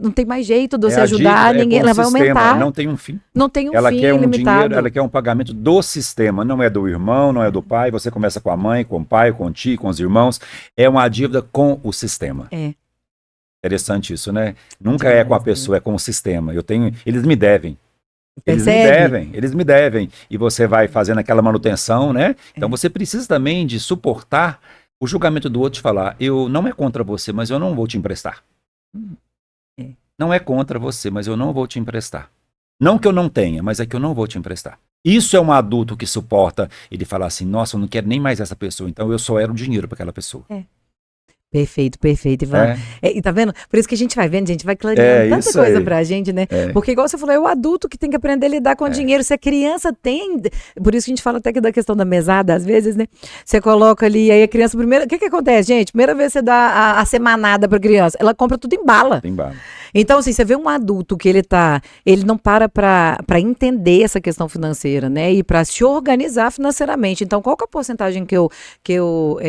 não tem mais jeito de você ajudar ninguém, ela vai aumentar. Não tem um fim. Não tem um ela fim quer um limitado. Dinheiro, ela quer um pagamento do sistema, não é do irmão, não é do pai. Você começa com a mãe, com o pai, com o tio, com os irmãos. É uma dívida com o sistema. Interessante isso, né? Nunca é com a pessoa, é com o sistema. Eles me devem. Eles me devem. E você vai fazendo aquela manutenção, né? Então você precisa também de suportar o julgamento do outro, de falar, eu não é contra você, mas eu não vou te emprestar. Não é contra você, mas eu não vou te emprestar. Não que eu não tenha, mas é que eu não vou te emprestar. Isso é um adulto que suporta ele falar assim, nossa, eu não quero nem mais essa pessoa, então eu só era o dinheiro para aquela pessoa. Perfeito, Ivan. E tá vendo? Por isso que a gente vai vendo, gente, vai clareando tanta coisa pra gente, né? Porque igual você falou, é o adulto que tem que aprender a lidar com o dinheiro. Se a criança tem, por isso que a gente fala até que da questão da mesada, às vezes, né? Você coloca ali, aí a criança primeiro, o que acontece, gente? Primeira vez que você dá a semanada pra criança, ela compra tudo em bala. Tem bala. Então, assim, você vê um adulto que ele não para entender essa questão financeira, né? E para se organizar financeiramente. Então, qual que é a porcentagem que eu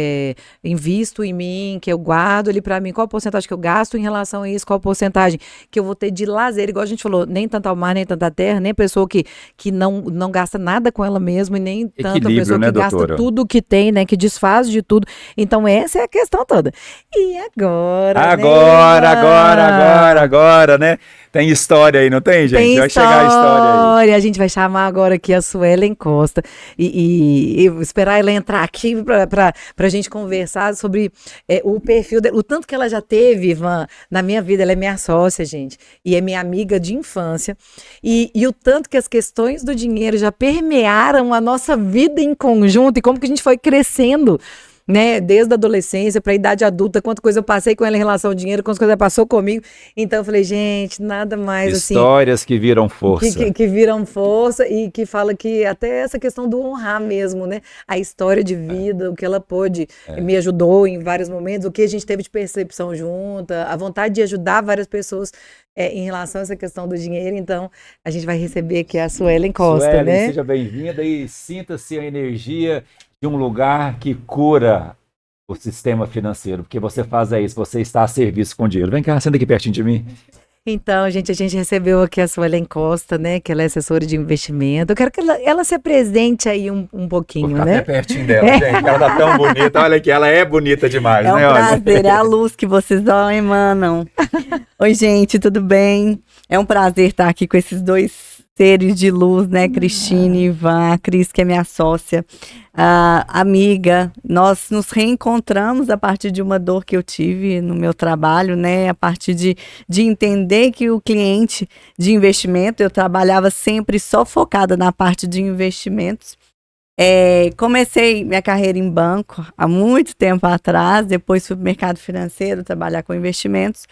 invisto em mim, que eu guardo ali para mim? Qual a porcentagem que eu gasto em relação a isso? Qual a porcentagem que eu vou ter de lazer? Igual a gente falou, nem tanto ao mar, nem tanto à terra, nem a pessoa que não gasta nada com ela mesma, e nem tanto a pessoa que gasta tudo que tem, né? Que desfaz de tudo. Então, essa é a questão toda. E agora, Agora, né? Tem história aí, não tem, gente? Tem vai chegar a história aí. A gente vai chamar agora aqui a Suelen Costa e esperar ela entrar aqui pra gente conversar sobre o perfil dela. O tanto que ela já teve, Ivan, na minha vida. Ela é minha sócia, gente, e é minha amiga de infância. E o tanto que as questões do dinheiro já permearam a nossa vida em conjunto e como que a gente foi crescendo né? Desde a adolescência para a idade adulta, quanta coisa eu passei com ela em relação ao dinheiro, quantas coisas ela passou comigo. Então eu falei, gente, nada mais Histórias assim. que viram força. Que viram força e que fala que até essa questão do honrar mesmo, né? A história de vida, o que ela pôde, me ajudou em vários momentos, o que a gente teve de percepção junta, a vontade de ajudar várias pessoas em relação a essa questão do dinheiro. Então, a gente vai receber aqui a Suelen Costa, Suelen, né? seja bem-vinda e sinta-se a energia de um lugar que cura o sistema financeiro, porque você faz isso, você está a serviço com dinheiro. Vem cá, senta aqui pertinho de mim. Então, gente, a gente recebeu aqui a Suelen Costa, né, que ela é assessora de investimento. Eu quero que ela se apresente aí um pouquinho, Vou ficar né? até pertinho dela, gente. Ela tá tão bonita. Olha aqui, ela é bonita demais, É um né? prazer, é a luz que vocês emanam. Oi, gente, tudo bem? É um prazer estar aqui com esses dois seres de luz, né? Cristine e Ivan, a Cris, que é minha sócia, amiga. Nós nos reencontramos a partir de uma dor que eu tive no meu trabalho, né? A partir de entender que o cliente de investimento, eu trabalhava sempre só focada na parte de investimentos. Comecei minha carreira em banco há muito tempo atrás, depois fui para o mercado financeiro trabalhar com investimentos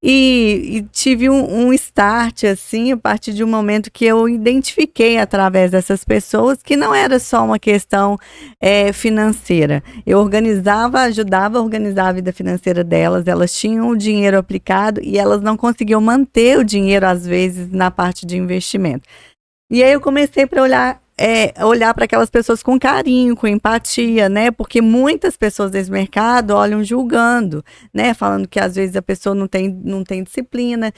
e tive um start assim a partir de um momento que eu identifiquei através dessas pessoas que não era só uma questão financeira. Eu ajudava a organizar a vida financeira delas, elas tinham o dinheiro aplicado e elas não conseguiam manter o dinheiro às vezes na parte de investimento. E aí eu comecei para olhar para aquelas pessoas com carinho, com empatia, né? Porque muitas pessoas desse mercado olham julgando, né? Falando que às vezes a pessoa não tem disciplina,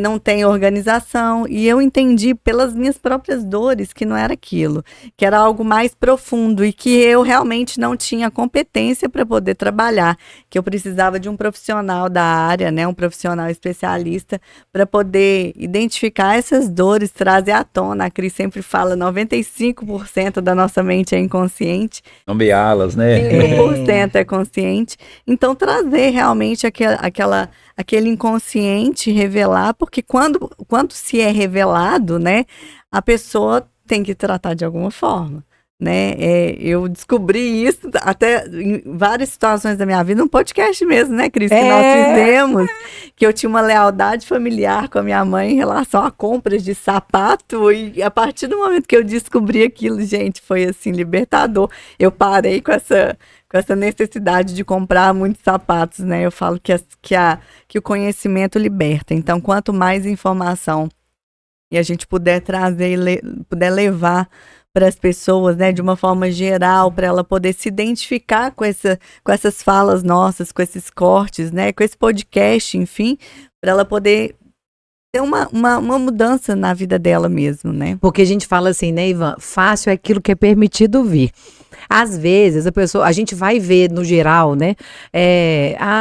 não tem organização. E eu entendi pelas minhas próprias dores que não era aquilo, que era algo mais profundo e que eu realmente não tinha competência para poder trabalhar, que eu precisava de um profissional da área, né? Um profissional especialista para poder identificar essas dores, trazer à tona. A Cris sempre fala, 95% da nossa mente é inconsciente. Nomeá-las, né? 5% é consciente. Então, trazer realmente aquele inconsciente, revelar, porque quando se é revelado, né, a pessoa tem que tratar de alguma forma, né? Eu descobri isso até em várias situações da minha vida, num podcast mesmo, né, Cris, que nós fizemos, que eu tinha uma lealdade familiar com a minha mãe em relação a compras de sapato, e a partir do momento que eu descobri aquilo, gente, foi assim, libertador. Eu parei com essa necessidade de comprar muitos sapatos, né? Eu falo que o conhecimento liberta. Então, quanto mais informação e a gente puder trazer, puder levar para as pessoas, né, de uma forma geral, para ela poder se identificar com essas falas nossas, com esses cortes, né, com esse podcast, enfim, para ela poder ter uma mudança na vida dela mesmo, né? Porque a gente fala assim, né, Ivan? Fácil é aquilo que é permitido vir. Às vezes, a gente vai ver no geral, né?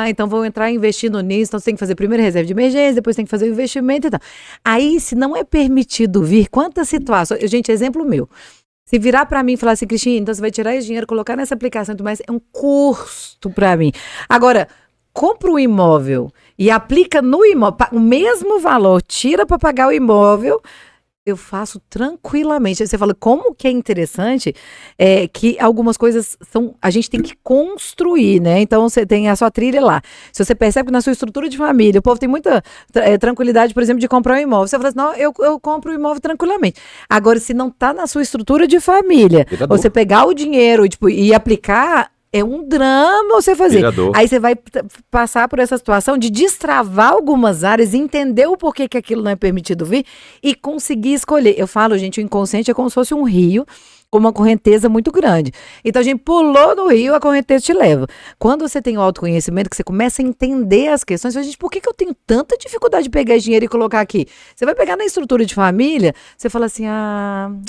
Então vou entrar investindo nisso, então você tem que fazer primeiro reserva de emergência, depois tem que fazer o investimento e tal. Aí, se não é permitido vir, quantas situações... Gente, exemplo meu. Se virar para mim e falar assim, Cristine, então você vai tirar esse dinheiro, colocar nessa aplicação e tudo mais, é um custo para mim. Agora, compra um imóvel e aplica no imóvel, o mesmo valor, tira para pagar o imóvel, eu faço tranquilamente. Aí você fala, como que é interessante que algumas coisas a gente tem que construir, né? Então, você tem a sua trilha lá. Se você percebe que na sua estrutura de família, o povo tem muita tranquilidade, por exemplo, de comprar um imóvel. Você fala assim, não, eu compro o imóvel tranquilamente. Agora, se não está na sua estrutura de família, você pegar o dinheiro e aplicar... É um drama você fazer. Aí você vai passar por essa situação de destravar algumas áreas, entender o porquê que aquilo não é permitido vir e conseguir escolher. Eu falo, gente, o inconsciente é como se fosse um rio com uma correnteza muito grande. Então a gente pulou no rio, a correnteza te leva. Quando você tem o autoconhecimento, que você começa a entender as questões, você fala, gente, por que eu tenho tanta dificuldade de pegar esse dinheiro e colocar aqui? Você vai pegar na estrutura de família, você fala assim,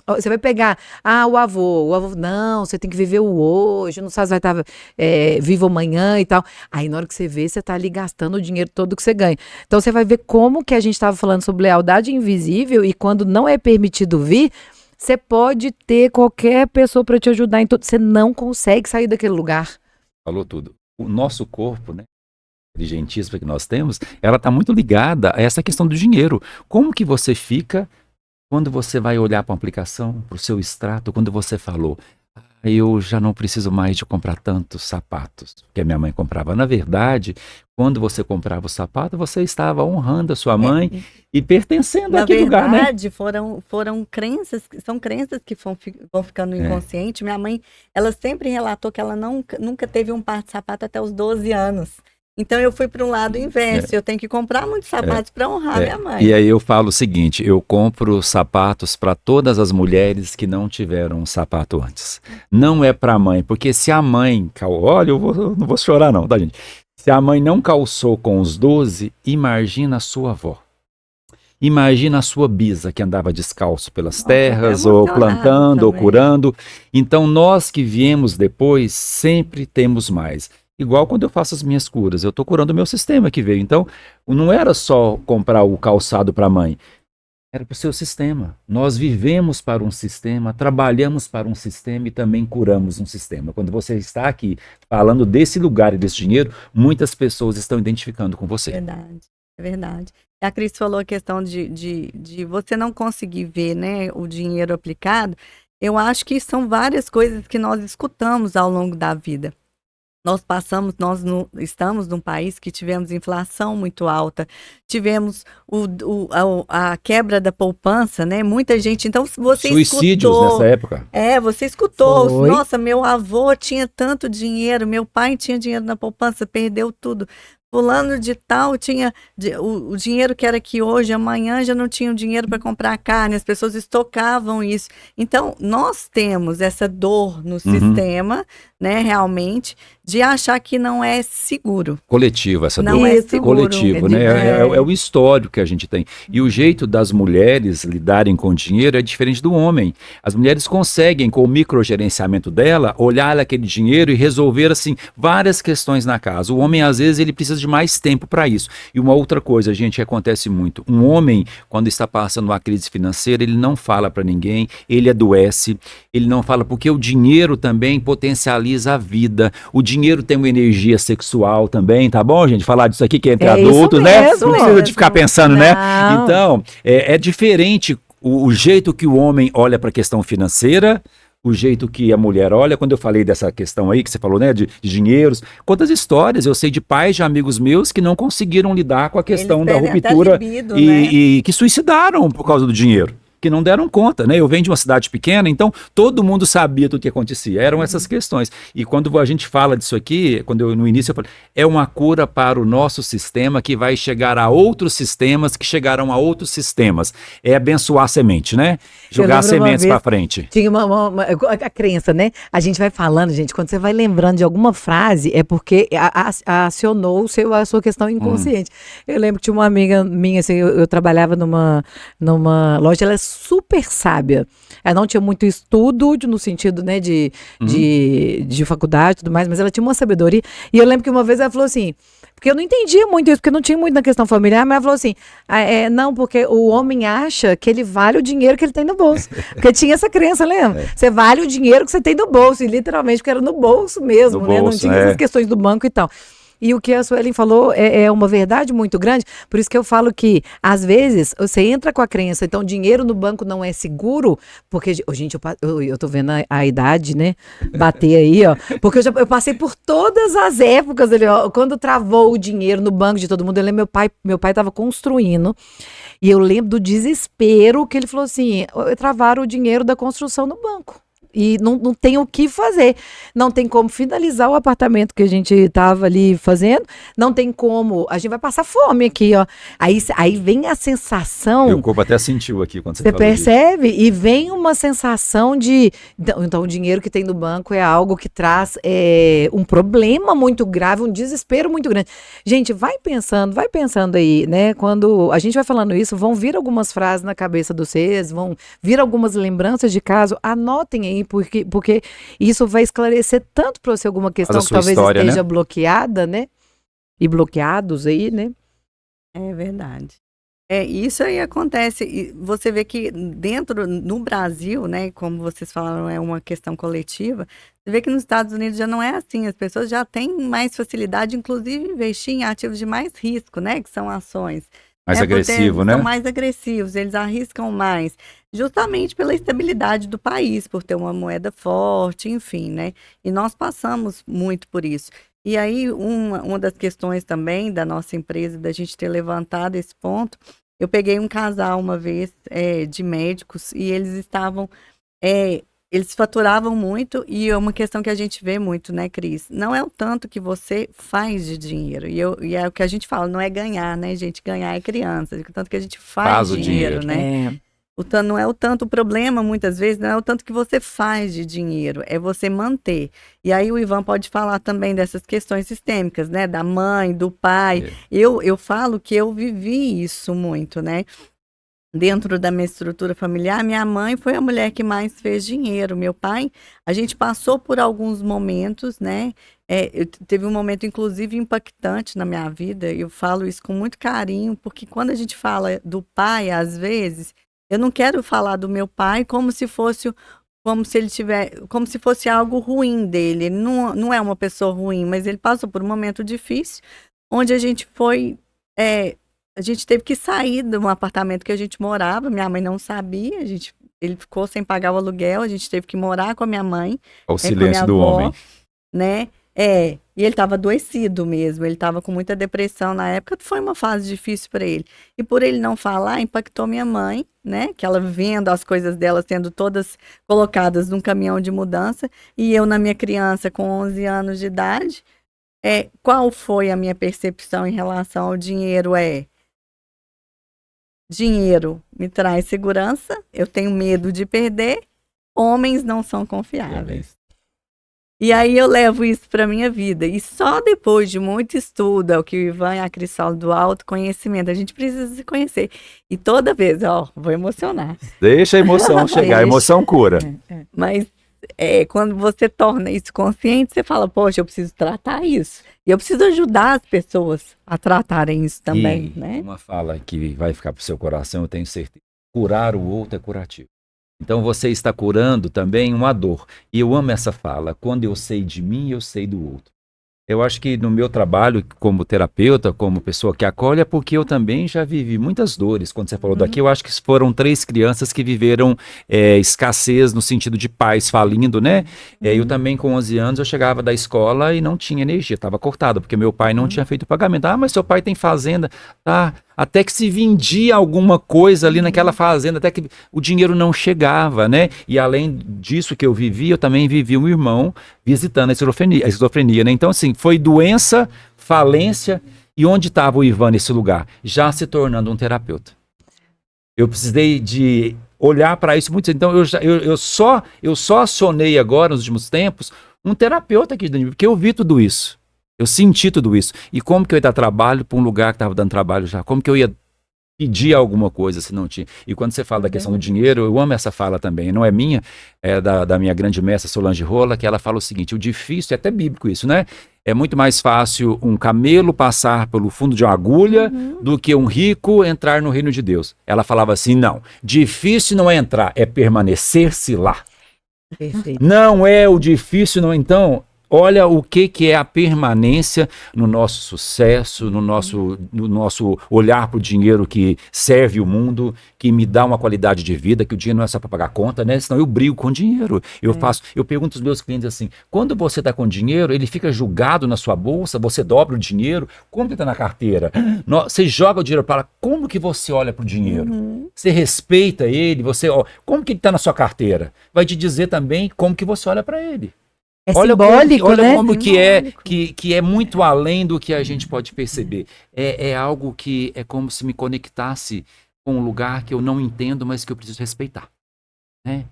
você vai pegar, o avô, não, você tem que viver o hoje, não sabe se vai estar vivo amanhã e tal. Aí na hora que você vê, você está ali gastando o dinheiro todo que você ganha. Então você vai ver como que a gente estava falando sobre lealdade invisível e quando não é permitido vir, você pode ter qualquer pessoa para te ajudar em tudo. Você não consegue sair daquele lugar. Falou tudo. O nosso corpo, né? Inteligentíssima que nós temos, ela está muito ligada a essa questão do dinheiro. Como que você fica quando você vai olhar para uma aplicação, para o seu extrato, quando você falou, eu já não preciso mais de comprar tantos sapatos que a minha mãe comprava. Na verdade, quando você comprava o sapato, você estava honrando a sua mãe e pertencendo àquele lugar, né? Na verdade, foram crenças, são crenças que vão ficando no inconsciente. Minha mãe, ela sempre relatou que ela nunca teve um par de sapato até os 12 anos. Então eu fui para um lado inverso, eu tenho que comprar muitos sapatos para honrar minha mãe. E aí eu falo o seguinte, eu compro sapatos para todas as mulheres que não tiveram um sapato antes. Não é para a mãe, porque se a mãe... Olha, eu não vou chorar não, tá, gente? Se a mãe não calçou com os 12, imagina a sua avó. Imagina a sua bisa que andava descalço pelas terras, ou plantando, ou curando. Então nós que viemos depois sempre temos mais. Igual quando eu faço as minhas curas, eu estou curando o meu sistema que veio. Então, não era só comprar o calçado para a mãe, era para o seu sistema. Nós vivemos para um sistema, trabalhamos para um sistema e também curamos um sistema. Quando você está aqui falando desse lugar e desse dinheiro, muitas pessoas estão identificando com você. Verdade, é verdade. A Cris falou a questão de você não conseguir ver, né, o dinheiro aplicado. Eu acho que são várias coisas que nós escutamos ao longo da vida. Estamos num país que tivemos inflação muito alta, tivemos a quebra da poupança, né? Muita gente, então você suicídios escutou, nessa época. Você escutou, Foi. Nossa, meu avô tinha tanto dinheiro, meu pai tinha dinheiro na poupança, perdeu tudo. Fulano de tal tinha o dinheiro que era aqui hoje, amanhã já não tinha o dinheiro para comprar carne, as pessoas estocavam isso. Então, nós temos essa dor no sistema, né, realmente, de achar que não é seguro. Coletivo, essa dor. Não é seguro. Coletivo, né? É o histórico que a gente tem. E o jeito das mulheres lidarem com o dinheiro é diferente do homem. As mulheres conseguem, com o microgerenciamento dela, olhar aquele dinheiro e resolver, assim, várias questões na casa. O homem, às vezes, ele precisa de mais tempo para isso. E uma outra coisa, gente, que acontece muito. Um homem, quando está passando uma crise financeira, ele não fala para ninguém, ele adoece, ele não fala, porque o dinheiro também potencializa a vida. O dinheiro tem uma energia sexual também, tá bom, gente? Falar disso aqui que é entre adultos, né? Não precisa de ficar pensando, né? Então, é diferente o jeito que o homem olha para a questão financeira, o jeito que a mulher olha. Quando eu falei dessa questão aí, que você falou, né, de dinheiros, quantas histórias eu sei de pais de amigos meus que não conseguiram lidar com a questão da ruptura libido, e que suicidaram por causa do dinheiro, que não deram conta, né? Eu venho de uma cidade pequena, então todo mundo sabia tudo que acontecia, eram essas questões. E quando a gente fala disso aqui, no início eu falei, é uma cura para o nosso sistema que vai chegar a outros sistemas, que chegarão a outros sistemas. É abençoar a semente, né? Jogar sementes para frente. Tinha a crença, né? A gente vai falando, gente, quando você vai lembrando de alguma frase, é porque acionou a sua questão inconsciente. Eu lembro que tinha uma amiga minha, assim, eu trabalhava numa loja, ela é super sábia. Ela não tinha muito estudo no sentido, né, de faculdade e tudo mais, mas ela tinha uma sabedoria. E eu lembro que uma vez ela falou assim, porque eu não entendia muito isso, porque não tinha muito na questão familiar, mas ela falou assim, não, porque o homem acha que ele vale o dinheiro que ele tem no bolso. Porque tinha essa crença, lembra? Você vale o dinheiro que você tem no bolso, e literalmente, porque era no bolso mesmo, né? Não tinha essas questões do banco e tal. E o que a Suelen falou é uma verdade muito grande, por isso que eu falo que, às vezes, você entra com a crença, então dinheiro no banco não é seguro, porque, gente, eu tô vendo a idade, né, bater aí, ó, porque eu passei por todas as épocas ali, ó, quando travou o dinheiro no banco de todo mundo. Eu lembro, meu pai tava construindo, e eu lembro do desespero que ele falou assim, travaram o dinheiro da construção no banco. E não tem o que fazer, não tem como finalizar o apartamento que a gente estava ali fazendo, não tem como, a gente vai passar fome aqui, ó. Aí vem a sensação... Meu corpo até sentiu aqui quando você falou percebe? Disso. E vem uma sensação de... Então o dinheiro que tem no banco é algo que traz um problema muito grave, um desespero muito grande. Gente, vai pensando aí, né? Quando a gente vai falando isso, vão vir algumas frases na cabeça de vocês, vão vir algumas lembranças de caso, anotem aí, porque isso vai esclarecer tanto para você alguma questão que talvez esteja bloqueada, né? E bloqueados aí, né? É verdade. Isso aí acontece. E você vê que no Brasil, né, como vocês falaram, é uma questão coletiva. Você vê que nos Estados Unidos já não é assim. As pessoas já têm mais facilidade, inclusive, investir em ativos de mais risco, né? Que são ações. Mais agressivo, né? São mais agressivos, eles arriscam mais. justamente pela estabilidade do país, por ter uma moeda forte, enfim, né? E nós passamos muito por isso. E aí, uma das questões também da nossa empresa, da gente ter levantado esse ponto, eu peguei um casal uma vez de médicos e eles estavam, eles faturavam muito e é uma questão que a gente vê muito, né, Cris? Não é o tanto que você faz de dinheiro, e é o que a gente fala, não é ganhar, né, gente? Ganhar é criança, o tanto que a gente faz o dinheiro, né? Não é o tanto o problema, muitas vezes, não é o tanto que você faz de dinheiro, é você manter. E aí o Ivan pode falar também dessas questões sistêmicas, né? Da mãe, do pai. Eu falo que eu vivi isso muito, né? Dentro da minha estrutura familiar, minha mãe foi a mulher que mais fez dinheiro. Meu pai, a gente passou por alguns momentos, né? Teve um momento, inclusive, impactante na minha vida. Eu falo isso com muito carinho, porque quando a gente fala do pai, às vezes, eu não quero falar do meu pai como se fosse algo ruim dele. Ele não é uma pessoa ruim, mas ele passou por um momento difícil, onde a gente teve que sair de um apartamento que a gente morava. Minha mãe não sabia, ele ficou sem pagar o aluguel, a gente teve que morar com a minha mãe. O silêncio do homem. Né? E ele estava adoecido mesmo, ele estava com muita depressão na época, foi uma fase difícil para ele. E por ele não falar, impactou minha mãe, né? Que ela vendo as coisas dela sendo todas colocadas num caminhão de mudança, e eu na minha criança com 11 anos de idade, qual foi a minha percepção em relação ao dinheiro? Dinheiro me traz segurança, eu tenho medo de perder, homens não são confiáveis. E aí eu levo isso para minha vida. E só depois de muito estudo, é o que o Ivan e a Cris falam do autoconhecimento. A gente precisa se conhecer. E toda vez, vou emocionar. Deixa a emoção chegar, a emoção cura. Mas quando você torna isso consciente, você fala, poxa, eu preciso tratar isso. E eu preciso ajudar as pessoas a tratarem isso também, né? Uma fala que vai ficar pro seu coração, eu tenho certeza. Curar o outro é curativo. Então você está curando também uma dor. E eu amo essa fala. Quando eu sei de mim, eu sei do outro. Eu acho que no meu trabalho como terapeuta, como pessoa que acolhe, é porque eu também já vivi muitas dores. Quando você falou daqui, eu acho que foram 3 crianças que viveram escassez no sentido de pais falindo, né? Eu também, com 11 anos, eu chegava da escola e não tinha energia, estava cortado, porque meu pai não tinha feito o pagamento. Ah, mas seu pai tem fazenda, tá? Até que se vendia alguma coisa ali naquela fazenda, até que o dinheiro não chegava, né? E além disso que eu vivi, eu também vivi um irmão visitando a esquizofrenia, né? Então, assim, foi doença, falência, e onde estava o Ivan nesse lugar? Já se tornando um terapeuta. Eu precisei de olhar para isso muito. Então, eu só acionei agora, nos últimos tempos, um terapeuta aqui dentro, porque eu vi tudo isso. Eu senti tudo isso. E como que eu ia dar trabalho para um lugar que estava dando trabalho já? Como que eu ia pedir alguma coisa se não tinha? E quando você fala da questão do dinheiro, eu amo essa fala também. Não é minha, é da minha grande mestra Solange Rola, que ela fala o seguinte, o difícil, é até bíblico isso, né? É muito mais fácil um camelo passar pelo fundo de uma agulha do que um rico entrar no reino de Deus. Ela falava assim, não, difícil não é entrar, é permanecer-se lá. Perfeito. Não é o difícil, não. Então, olha o que é a permanência no nosso sucesso, no nosso olhar para o dinheiro que serve o mundo, que me dá uma qualidade de vida, que o dinheiro não é só para pagar conta, né? Senão eu brigo com dinheiro. Eu pergunto aos meus clientes assim, quando você está com dinheiro, ele fica julgado na sua bolsa, você dobra o dinheiro, como que está na carteira? Você joga o dinheiro para lá, como que você olha para o dinheiro? Você respeita ele, como que ele está na sua carteira? Vai te dizer também como que você olha para ele. Olha simbólico, olha né? como que é muito além do que a gente pode perceber. É algo que é como se me conectasse com um lugar que eu não entendo, mas que eu preciso respeitar. Né?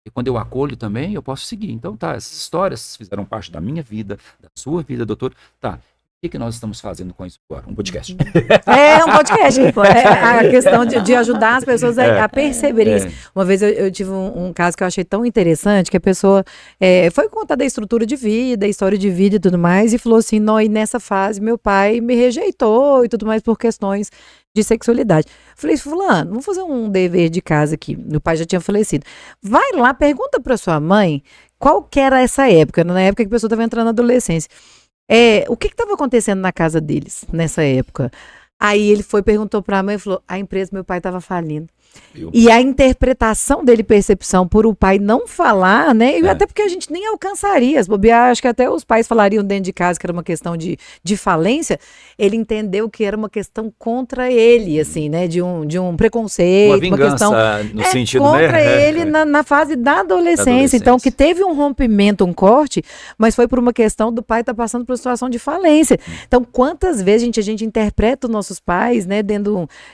E quando eu acolho também, eu posso seguir. Então, essas histórias fizeram parte da minha vida, da sua vida, doutor. O que nós estamos fazendo com isso agora? Um podcast. Um podcast. A questão de ajudar as pessoas a perceberem isso. Uma vez eu tive um caso que eu achei tão interessante, que a pessoa foi contar da estrutura de vida, história de vida e tudo mais, e falou assim, e nessa fase meu pai me rejeitou e tudo mais por questões de sexualidade. Falei, fulano, vamos fazer um dever de casa aqui. Meu pai já tinha falecido. Vai lá, pergunta para sua mãe qual que era essa época, na época que a pessoa estava entrando na adolescência. O que estava acontecendo na casa deles nessa época? Aí ele perguntou para a mãe e falou, a empresa meu pai estava falindo. E a interpretação dele, percepção por o pai não falar, né? E até porque a gente nem alcançaria. As bobear, acho que até os pais falariam dentro de casa que era uma questão de falência. Ele entendeu que era uma questão contra ele, assim, né? De um preconceito, Uma vingança, questão no sentido, contra né? ele na fase da adolescência. Então, que teve um rompimento, um corte, mas foi por uma questão do pai estar passando por uma situação de falência. Então, quantas vezes a gente interpreta os nossos pais, né?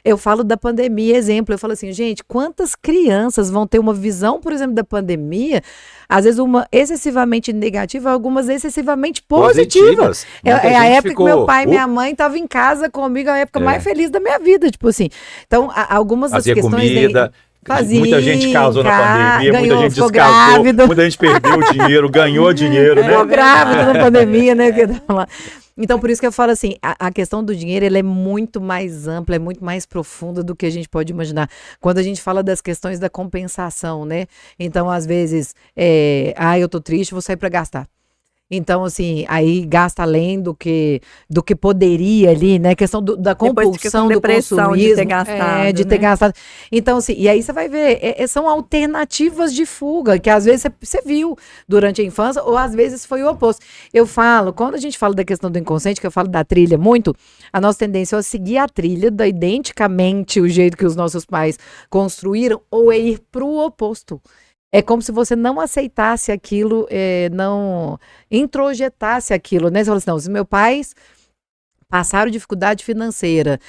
Eu falo da pandemia, exemplo. Eu falo assim, gente, quantas crianças vão ter uma visão, por exemplo, da pandemia, às vezes uma excessivamente negativa, algumas excessivamente positivas. É a época que meu pai e minha mãe estavam em casa comigo, a época mais feliz da minha vida, tipo assim. Então, algumas das questões... Comida. Muita gente casou na pandemia, muita gente descasou, muita gente perdeu dinheiro, ganhou dinheiro, né? Ficou grávida na pandemia, né? Então, por isso que eu falo assim, a questão do dinheiro, ela é muito mais ampla, é muito mais profunda do que a gente pode imaginar. Quando a gente fala das questões da compensação, né? Então, às vezes, eu tô triste, vou sair para gastar. Então, assim, aí gasta além do que poderia ali, né? Questão da compulsão, do consumismo. De ter gastado, de ter gastado. Então, assim, e aí você vai ver, são alternativas de fuga, que às vezes você viu durante a infância, ou às vezes foi o oposto. Eu falo, quando a gente fala da questão do inconsciente, que eu falo da trilha muito, a nossa tendência é seguir a trilha, identicamente o jeito que os nossos pais construíram, ou é ir para o oposto. É como se você não aceitasse aquilo, não introjetasse aquilo, né? Você fala assim, não, os meus pais passaram dificuldade financeira,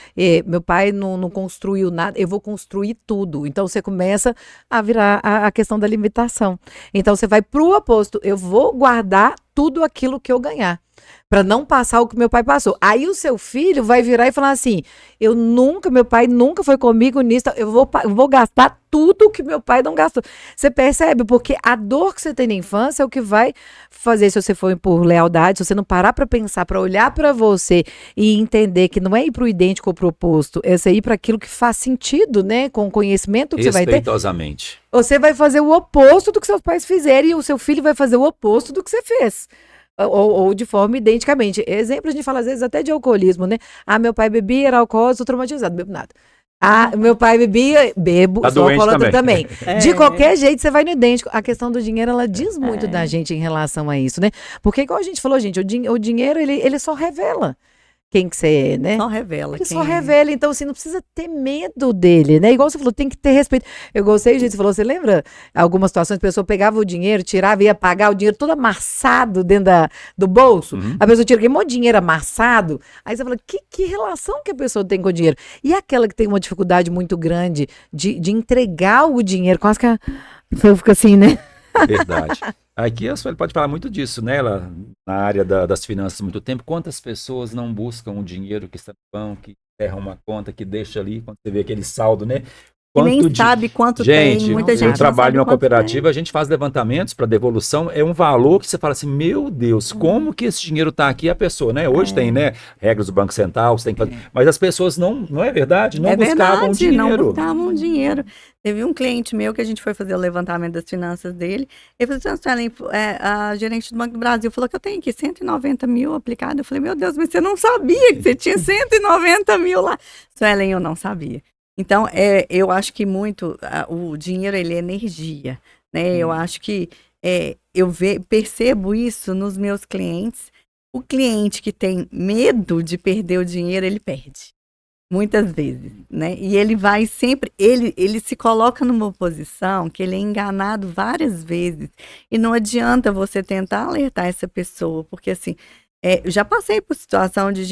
meu pai não construiu nada, eu vou construir tudo. Então, você começa a virar a questão da limitação. Então, você vai para o oposto, eu vou guardar tudo aquilo que eu ganhar, para não passar o que meu pai passou. Aí o seu filho vai virar e falar assim, meu pai nunca foi comigo nisso, eu vou gastar tudo que meu pai não gastou. Você percebe? Porque a dor que você tem na infância é o que vai fazer, se você for por lealdade, se você não parar para pensar, para olhar para você e entender que não é ir para o idêntico ou para o oposto, é você ir para aquilo que faz sentido, né? Com o conhecimento que você vai ter. Respeitosamente. Você vai fazer o oposto do que seus pais fizeram e o seu filho vai fazer o oposto do que você fez. Ou de forma identicamente. Exemplo, a gente fala às vezes até de alcoolismo, né? Meu pai bebia, era alcoólatra, sou traumatizado, bebo nada. Meu pai bebia, bebo, sou alcoólatra também. De qualquer jeito, você vai no idêntico. A questão do dinheiro, ela diz muito da gente em relação a isso, né? Porque, igual a gente falou, gente, o dinheiro, ele só revela quem que você é, né? Só revela. Ele só revela, então assim, não precisa ter medo dele, né? Igual você falou, tem que ter respeito. Eu gostei, gente, você falou, você lembra algumas situações, a pessoa pegava o dinheiro, tirava, ia pagar o dinheiro todo amassado dentro do bolso, a pessoa tira aquele monte de dinheiro amassado, aí você fala, que relação que a pessoa tem com o dinheiro? E aquela que tem uma dificuldade muito grande de entregar o dinheiro, quase que fica assim, né? Verdade. Aqui a Sueli pode falar muito disso, né? Ela, na área das finanças há muito tempo. Quantas pessoas não buscam o dinheiro que está no banco, que erram uma conta, que deixa ali, quando você vê aquele saldo, né? Nem sabe quanto tem, muita gente eu trabalho em uma cooperativa, a gente faz levantamentos para devolução, é um valor que você fala assim, meu Deus, como que esse dinheiro está aqui? A pessoa, né? Hoje tem, né, regras do Banco Central, você tem que fazer, mas as pessoas não é verdade? Não buscavam dinheiro. Não buscavam dinheiro. Teve um cliente meu que a gente foi fazer o levantamento das finanças dele, ele falou assim, a gerente do Banco do Brasil falou que eu tenho aqui 190 mil aplicado. Eu falei, meu Deus, mas você não sabia que você tinha 190 mil lá. Suelen, eu não sabia. Então, eu acho que muito, o dinheiro, ele é energia, né? Eu acho que percebo isso nos meus clientes. O cliente que tem medo de perder o dinheiro, ele perde. Muitas vezes, né? E ele vai sempre, ele se coloca numa posição que ele é enganado várias vezes. E não adianta você tentar alertar essa pessoa, porque assim... já passei por situação de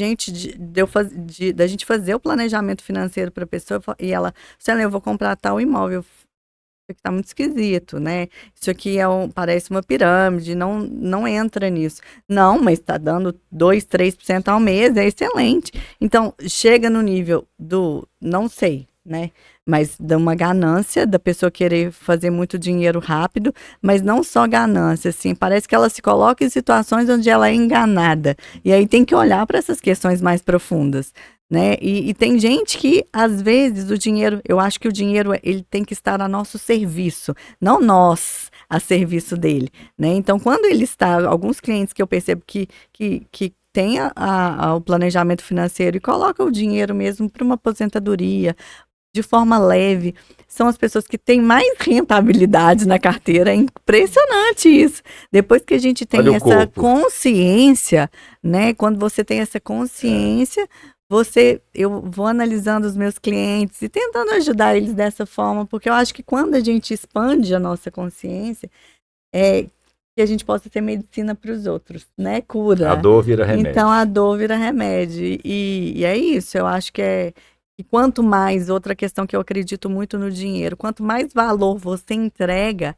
da gente fazer o planejamento financeiro para a pessoa e ela, eu vou comprar tal imóvel, isso aqui tá muito esquisito, né? Isso aqui parece uma pirâmide, não entra nisso. Não, mas está dando 2%, 3% ao mês, é excelente. Então, chega no nível do não sei, né? Mas dá uma ganância da pessoa querer fazer muito dinheiro rápido, mas não só ganância, assim, parece que ela se coloca em situações onde ela é enganada, e aí tem que olhar para essas questões mais profundas, né, e tem gente que, às vezes, eu acho que o dinheiro, ele tem que estar a nosso serviço, não nós a serviço dele, né, então quando ele está, alguns clientes que eu percebo que tem o planejamento financeiro e coloca o dinheiro mesmo para uma aposentadoria, de forma leve, são as pessoas que têm mais rentabilidade na carteira. É impressionante isso. Depois que a gente tem Olha o essa corpo. consciência, né? Quando você tem essa consciência, eu vou analisando os meus clientes e tentando ajudar eles dessa forma, porque eu acho que quando a gente expande a nossa consciência, que a gente possa ter medicina para os outros, né? Cura. A dor vira remédio. Então a dor vira remédio. E é isso, eu acho que e quanto mais, outra questão que eu acredito muito no dinheiro, quanto mais valor você entrega,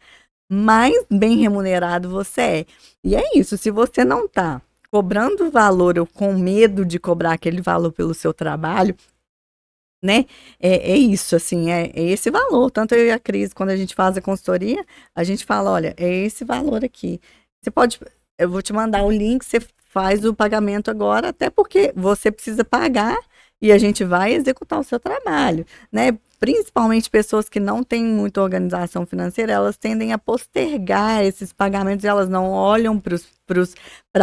mais bem remunerado você é. E é isso, se você não está cobrando valor ou com medo de cobrar aquele valor pelo seu trabalho, né? É isso, assim, é esse valor. Tanto eu e a Cris, quando a gente faz a consultoria, a gente fala, olha, é esse valor aqui. Eu vou te mandar o link, você faz o pagamento agora, até porque você precisa pagar e a gente vai executar o seu trabalho, né? Principalmente pessoas que não têm muita organização financeira, elas tendem a postergar esses pagamentos, elas não olham para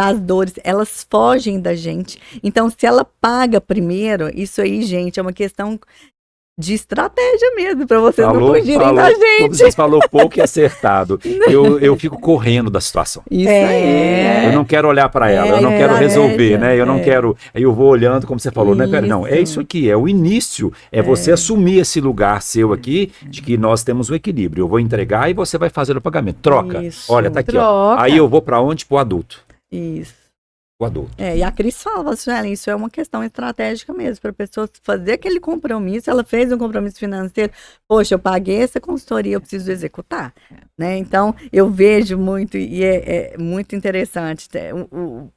as dores, elas fogem da gente. Então, se ela paga primeiro, isso aí, gente, é uma questão de estratégia mesmo, para vocês não fugirem da gente. Como vocês falou pouco e acertado. Eu fico correndo da situação. Isso aí. Eu não quero olhar para ela, eu não quero resolver, né? Eu não quero. Aí eu vou olhando, como você falou, né? Pera, não, é isso aqui, é o início. É você assumir esse lugar seu aqui, de que nós temos o equilíbrio. Eu vou entregar e você vai fazer o pagamento. Troca. Isso. Olha, tá aqui, ó. Aí eu vou para onde? Pro adulto. Isso. O adulto. E a Cris fala assim, isso é uma questão estratégica mesmo, para a pessoa fazer aquele compromisso. Ela fez um compromisso financeiro, poxa, eu paguei essa consultoria, eu preciso executar, né? Então, eu vejo muito, e é muito interessante,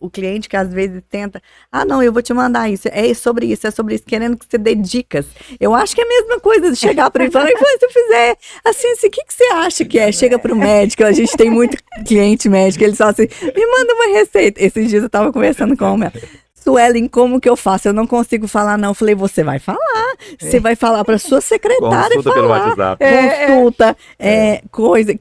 o cliente que às vezes tenta, não, eu vou te mandar isso, é sobre isso, querendo que você dê dicas. Eu acho que é a mesma coisa de chegar para ele e falar, se eu fizer assim, o que você acha que é? Chega para o médico, a gente tem muito cliente médico, eles falam assim, me manda uma receita. Esses dias eu estava conversando com ela. Suelen, como que eu faço? Eu não consigo falar, não. Eu falei, você vai falar. Você vai falar para sua secretária Consulta pelo WhatsApp. Consulta, coisa.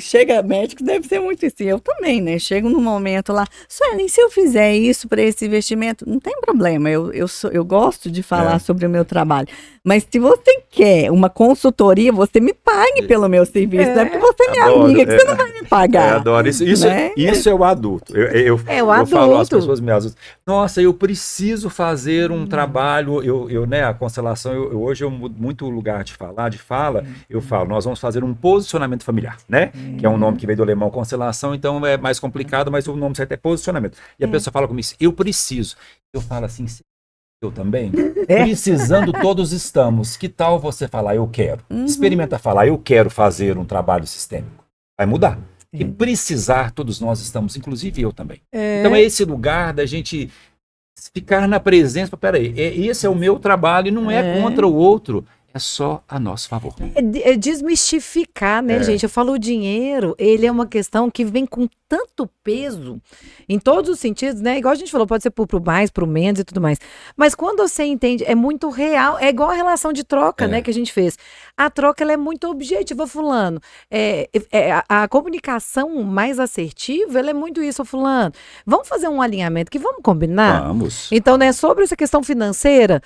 Chega médico, deve ser muito assim. Eu também, né? Chego num momento lá, Suelen, se eu fizer isso para esse investimento, não tem problema. Eu gosto de falar sobre o meu trabalho. Mas se você quer uma consultoria, você me pague pelo meu serviço. Não é porque você é minha amiga que você não vai me pagar. Adoro. Isso é o adulto. Eu falo às pessoas minhas, nossa, eu preciso fazer um trabalho, né, a constelação, hoje eu mudo muito o lugar de fala, eu falo, nós vamos fazer um posicionamento familiar, né, que é um nome que veio do alemão constelação, então é mais complicado, mas o nome certo é posicionamento. E a pessoa fala comigo, eu preciso. Eu falo assim, eu também? Precisando todos estamos. Que tal você falar, eu quero? Experimenta falar, eu quero fazer um trabalho sistêmico. Vai mudar. E precisar, todos nós estamos, inclusive eu também. Então é esse lugar da gente ficar na presença. Peraí, esse é o meu trabalho e não é contra o outro. É só a nosso favor. É desmistificar, né, gente? Eu falo, o dinheiro, ele é uma questão que vem com tanto peso, em todos os sentidos, né? Igual a gente falou, pode ser pro mais, pro menos e tudo mais. Mas quando você entende, é muito real, é igual a relação de troca, né, que a gente fez. A troca, ela é muito objetiva, fulano. A comunicação mais assertiva, ela é muito isso, fulano. Vamos fazer um alinhamento que vamos combinar? Vamos. Então, né, sobre essa questão financeira,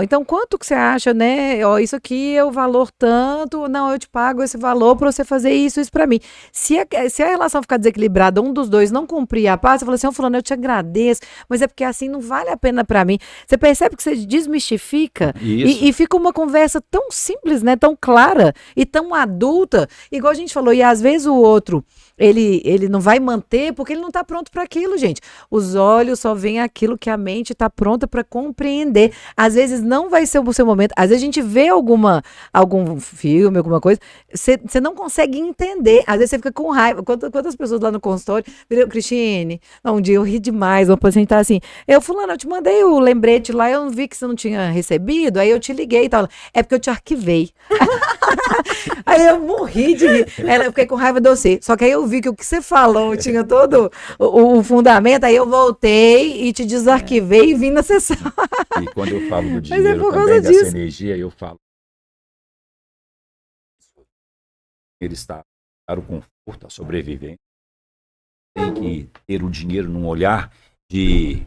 então quanto que você acha, né? Isso aqui é o valor tanto, não, eu te pago esse valor para você fazer isso para mim. Se a relação ficar desequilibrada, um dos dois não cumprir a paz, você fala assim, fulano, eu te agradeço, mas é porque assim não vale a pena para mim. Você percebe que você desmistifica e fica uma conversa tão simples, né, tão clara e tão adulta, igual a gente falou, e às vezes o outro, ele não vai manter porque ele não está pronto para aquilo, gente. Os olhos só veem aquilo que a mente está pronta para compreender. Às vezes não vai ser o seu momento, às vezes a gente vê algum filme, alguma coisa, você não consegue entender, às vezes você fica com raiva. Quantas pessoas lá no consultório, Cristine, um dia eu ri demais, uma paciente tá assim, fulano, eu te mandei o lembrete lá, eu não vi que você não tinha recebido, aí eu te liguei e tal, é porque eu te arquivei. Aí eu morri de rir, eu fiquei com raiva de você, só que aí eu vi que o que você falou tinha todo o fundamento, aí eu voltei e te desarquivei e vim na sessão. E quando eu falo do dinheiro também, dessa energia, eu falo ele está para o conforto, a sobrevivência. Tem que ter o dinheiro num olhar de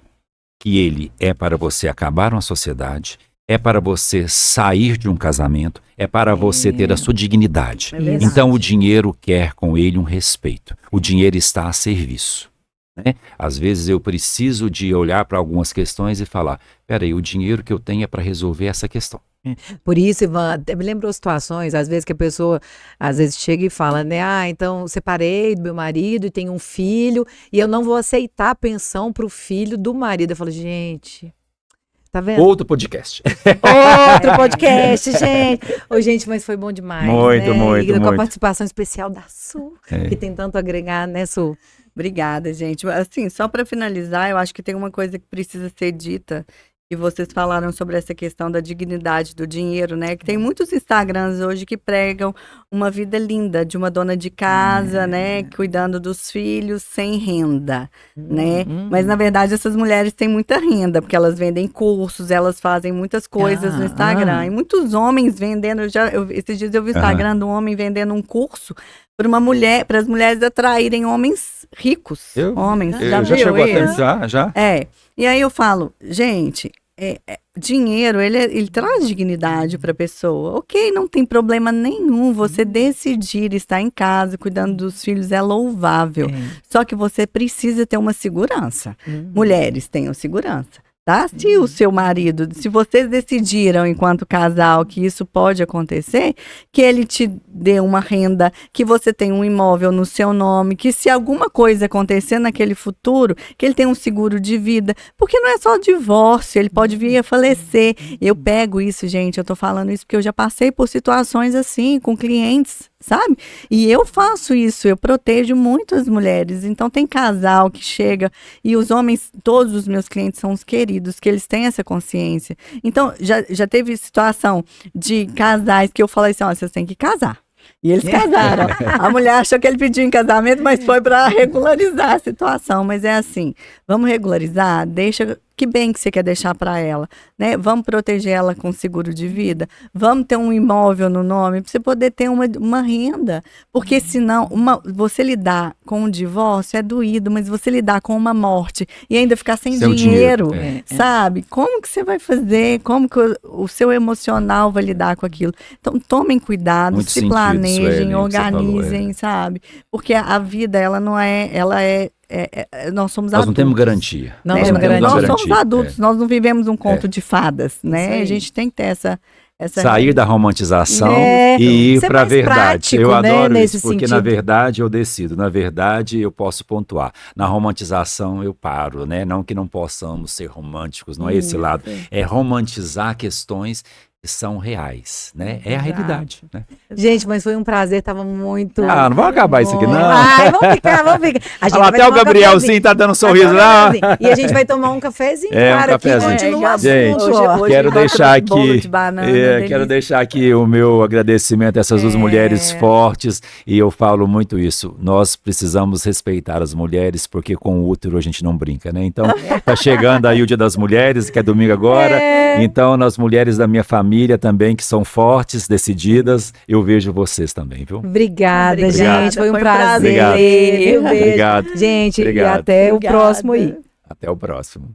que ele é para você acabar uma sociedade, é para você sair de um casamento, é para você ter a sua dignidade. É verdade. Então o dinheiro quer com ele um respeito. O dinheiro está a serviço. Né? Às vezes eu preciso de olhar para algumas questões e falar, peraí, o dinheiro que eu tenho é para resolver essa questão. Por isso, Ivan, até me lembrou situações, às vezes que a pessoa, às vezes chega e fala, né, então separei do meu marido e tenho um filho e eu não vou aceitar a pensão pro filho do marido. Eu falo, gente, tá vendo? Outro podcast. Outro podcast, gente. Ô, gente, mas foi bom demais, Muito, né? muito, E com a muito. participação especial da Su, que tem tanto a agregar, né, Su? Obrigada, gente. Assim, só para finalizar, eu acho que tem uma coisa que precisa ser dita, e vocês falaram sobre essa questão da dignidade do dinheiro, né? Que tem muitos Instagrams hoje que pregam uma vida linda de uma dona de casa, né? Cuidando dos filhos sem renda, né? Mas, na verdade, essas mulheres têm muita renda, porque elas vendem cursos, elas fazem muitas coisas no Instagram. E muitos homens vendendo, esses dias eu vi o Instagram de um homem vendendo um curso para uma mulher, para as mulheres atraírem homens ricos. Homens, já já viu chegou isso? a tempo, já? É. E aí eu falo, gente, dinheiro, ele traz dignidade para a pessoa. Ok, não tem problema nenhum você decidir estar em casa, cuidando dos filhos, é louvável. Só que você precisa ter uma segurança. Mulheres, tenham segurança. Tá? Se o seu marido, se vocês decidiram enquanto casal que isso pode acontecer, que ele te dê uma renda, que você tenha um imóvel no seu nome, que se alguma coisa acontecer naquele futuro, que ele tenha um seguro de vida, porque não é só divórcio, ele pode vir a falecer. Eu pego isso, gente, eu tô falando isso porque eu já passei por situações assim, com clientes, sabe? E eu faço isso, eu protejo muito as mulheres. Então tem casal que chega e os homens, todos os meus clientes são os queridos, que eles têm essa consciência. Então já teve situação de casais que eu falei assim, ó, vocês têm que casar. E eles casaram. A mulher achou que ele pediu em casamento, mas foi para regularizar a situação. Mas é assim, vamos regularizar, deixa... Que bem que você quer deixar para ela, né? Vamos proteger ela com seguro de vida, vamos ter um imóvel no nome para você poder ter uma renda, porque senão você lidar com um divórcio é doído, mas você lidar com uma morte e ainda ficar sem dinheiro, sabe? Como que você vai fazer? Como que o seu emocional vai lidar com aquilo? Então tomem cuidado, Muito se sentido, planejem, Suelen, organizem, sabe? Porque a vida ela não é, nós somos Nós adultos. não temos garantia. Não temos garantia. Nós somos adultos, nós não vivemos um conto de fadas, né? Isso A gente tem que ter essa sair da romantização É, e ir ser para a mais verdade. prático, Eu né, adoro nesse isso, porque sentido. na verdade eu decido, na verdade eu posso pontuar. Na romantização eu paro, né? Não que não possamos ser românticos, não é esse lado. É romantizar questões que são reais, né? É a realidade, né? Gente, mas foi um prazer, tava muito... Ah, não vamos acabar isso aqui, não. Ai, vamos ficar. A gente Olha lá, vai até o tomar um Gabrielzinho cafezinho. tá dando um sorriso lá. E a gente vai tomar um cafezinho, É, um claro, aqui, cafezinho. continua o Gente, assunto. ó. hoje Quero eu deixar trouxe bolo aqui, de banana, quero delícia. deixar aqui o meu agradecimento a essas duas mulheres fortes, e eu falo muito isso. Nós precisamos respeitar as mulheres, porque com o útero a gente não brinca, né? Então, tá chegando aí o Dia das Mulheres, que é domingo agora. Então, nas mulheres da minha família também, que são fortes, decididas, eu vejo vocês também, viu? Obrigada, gente. Foi um Foi um prazer. prazer. Viu? Beijo. Obrigado. Gente, Obrigado. e até o Obrigada. próximo aí. Até o próximo.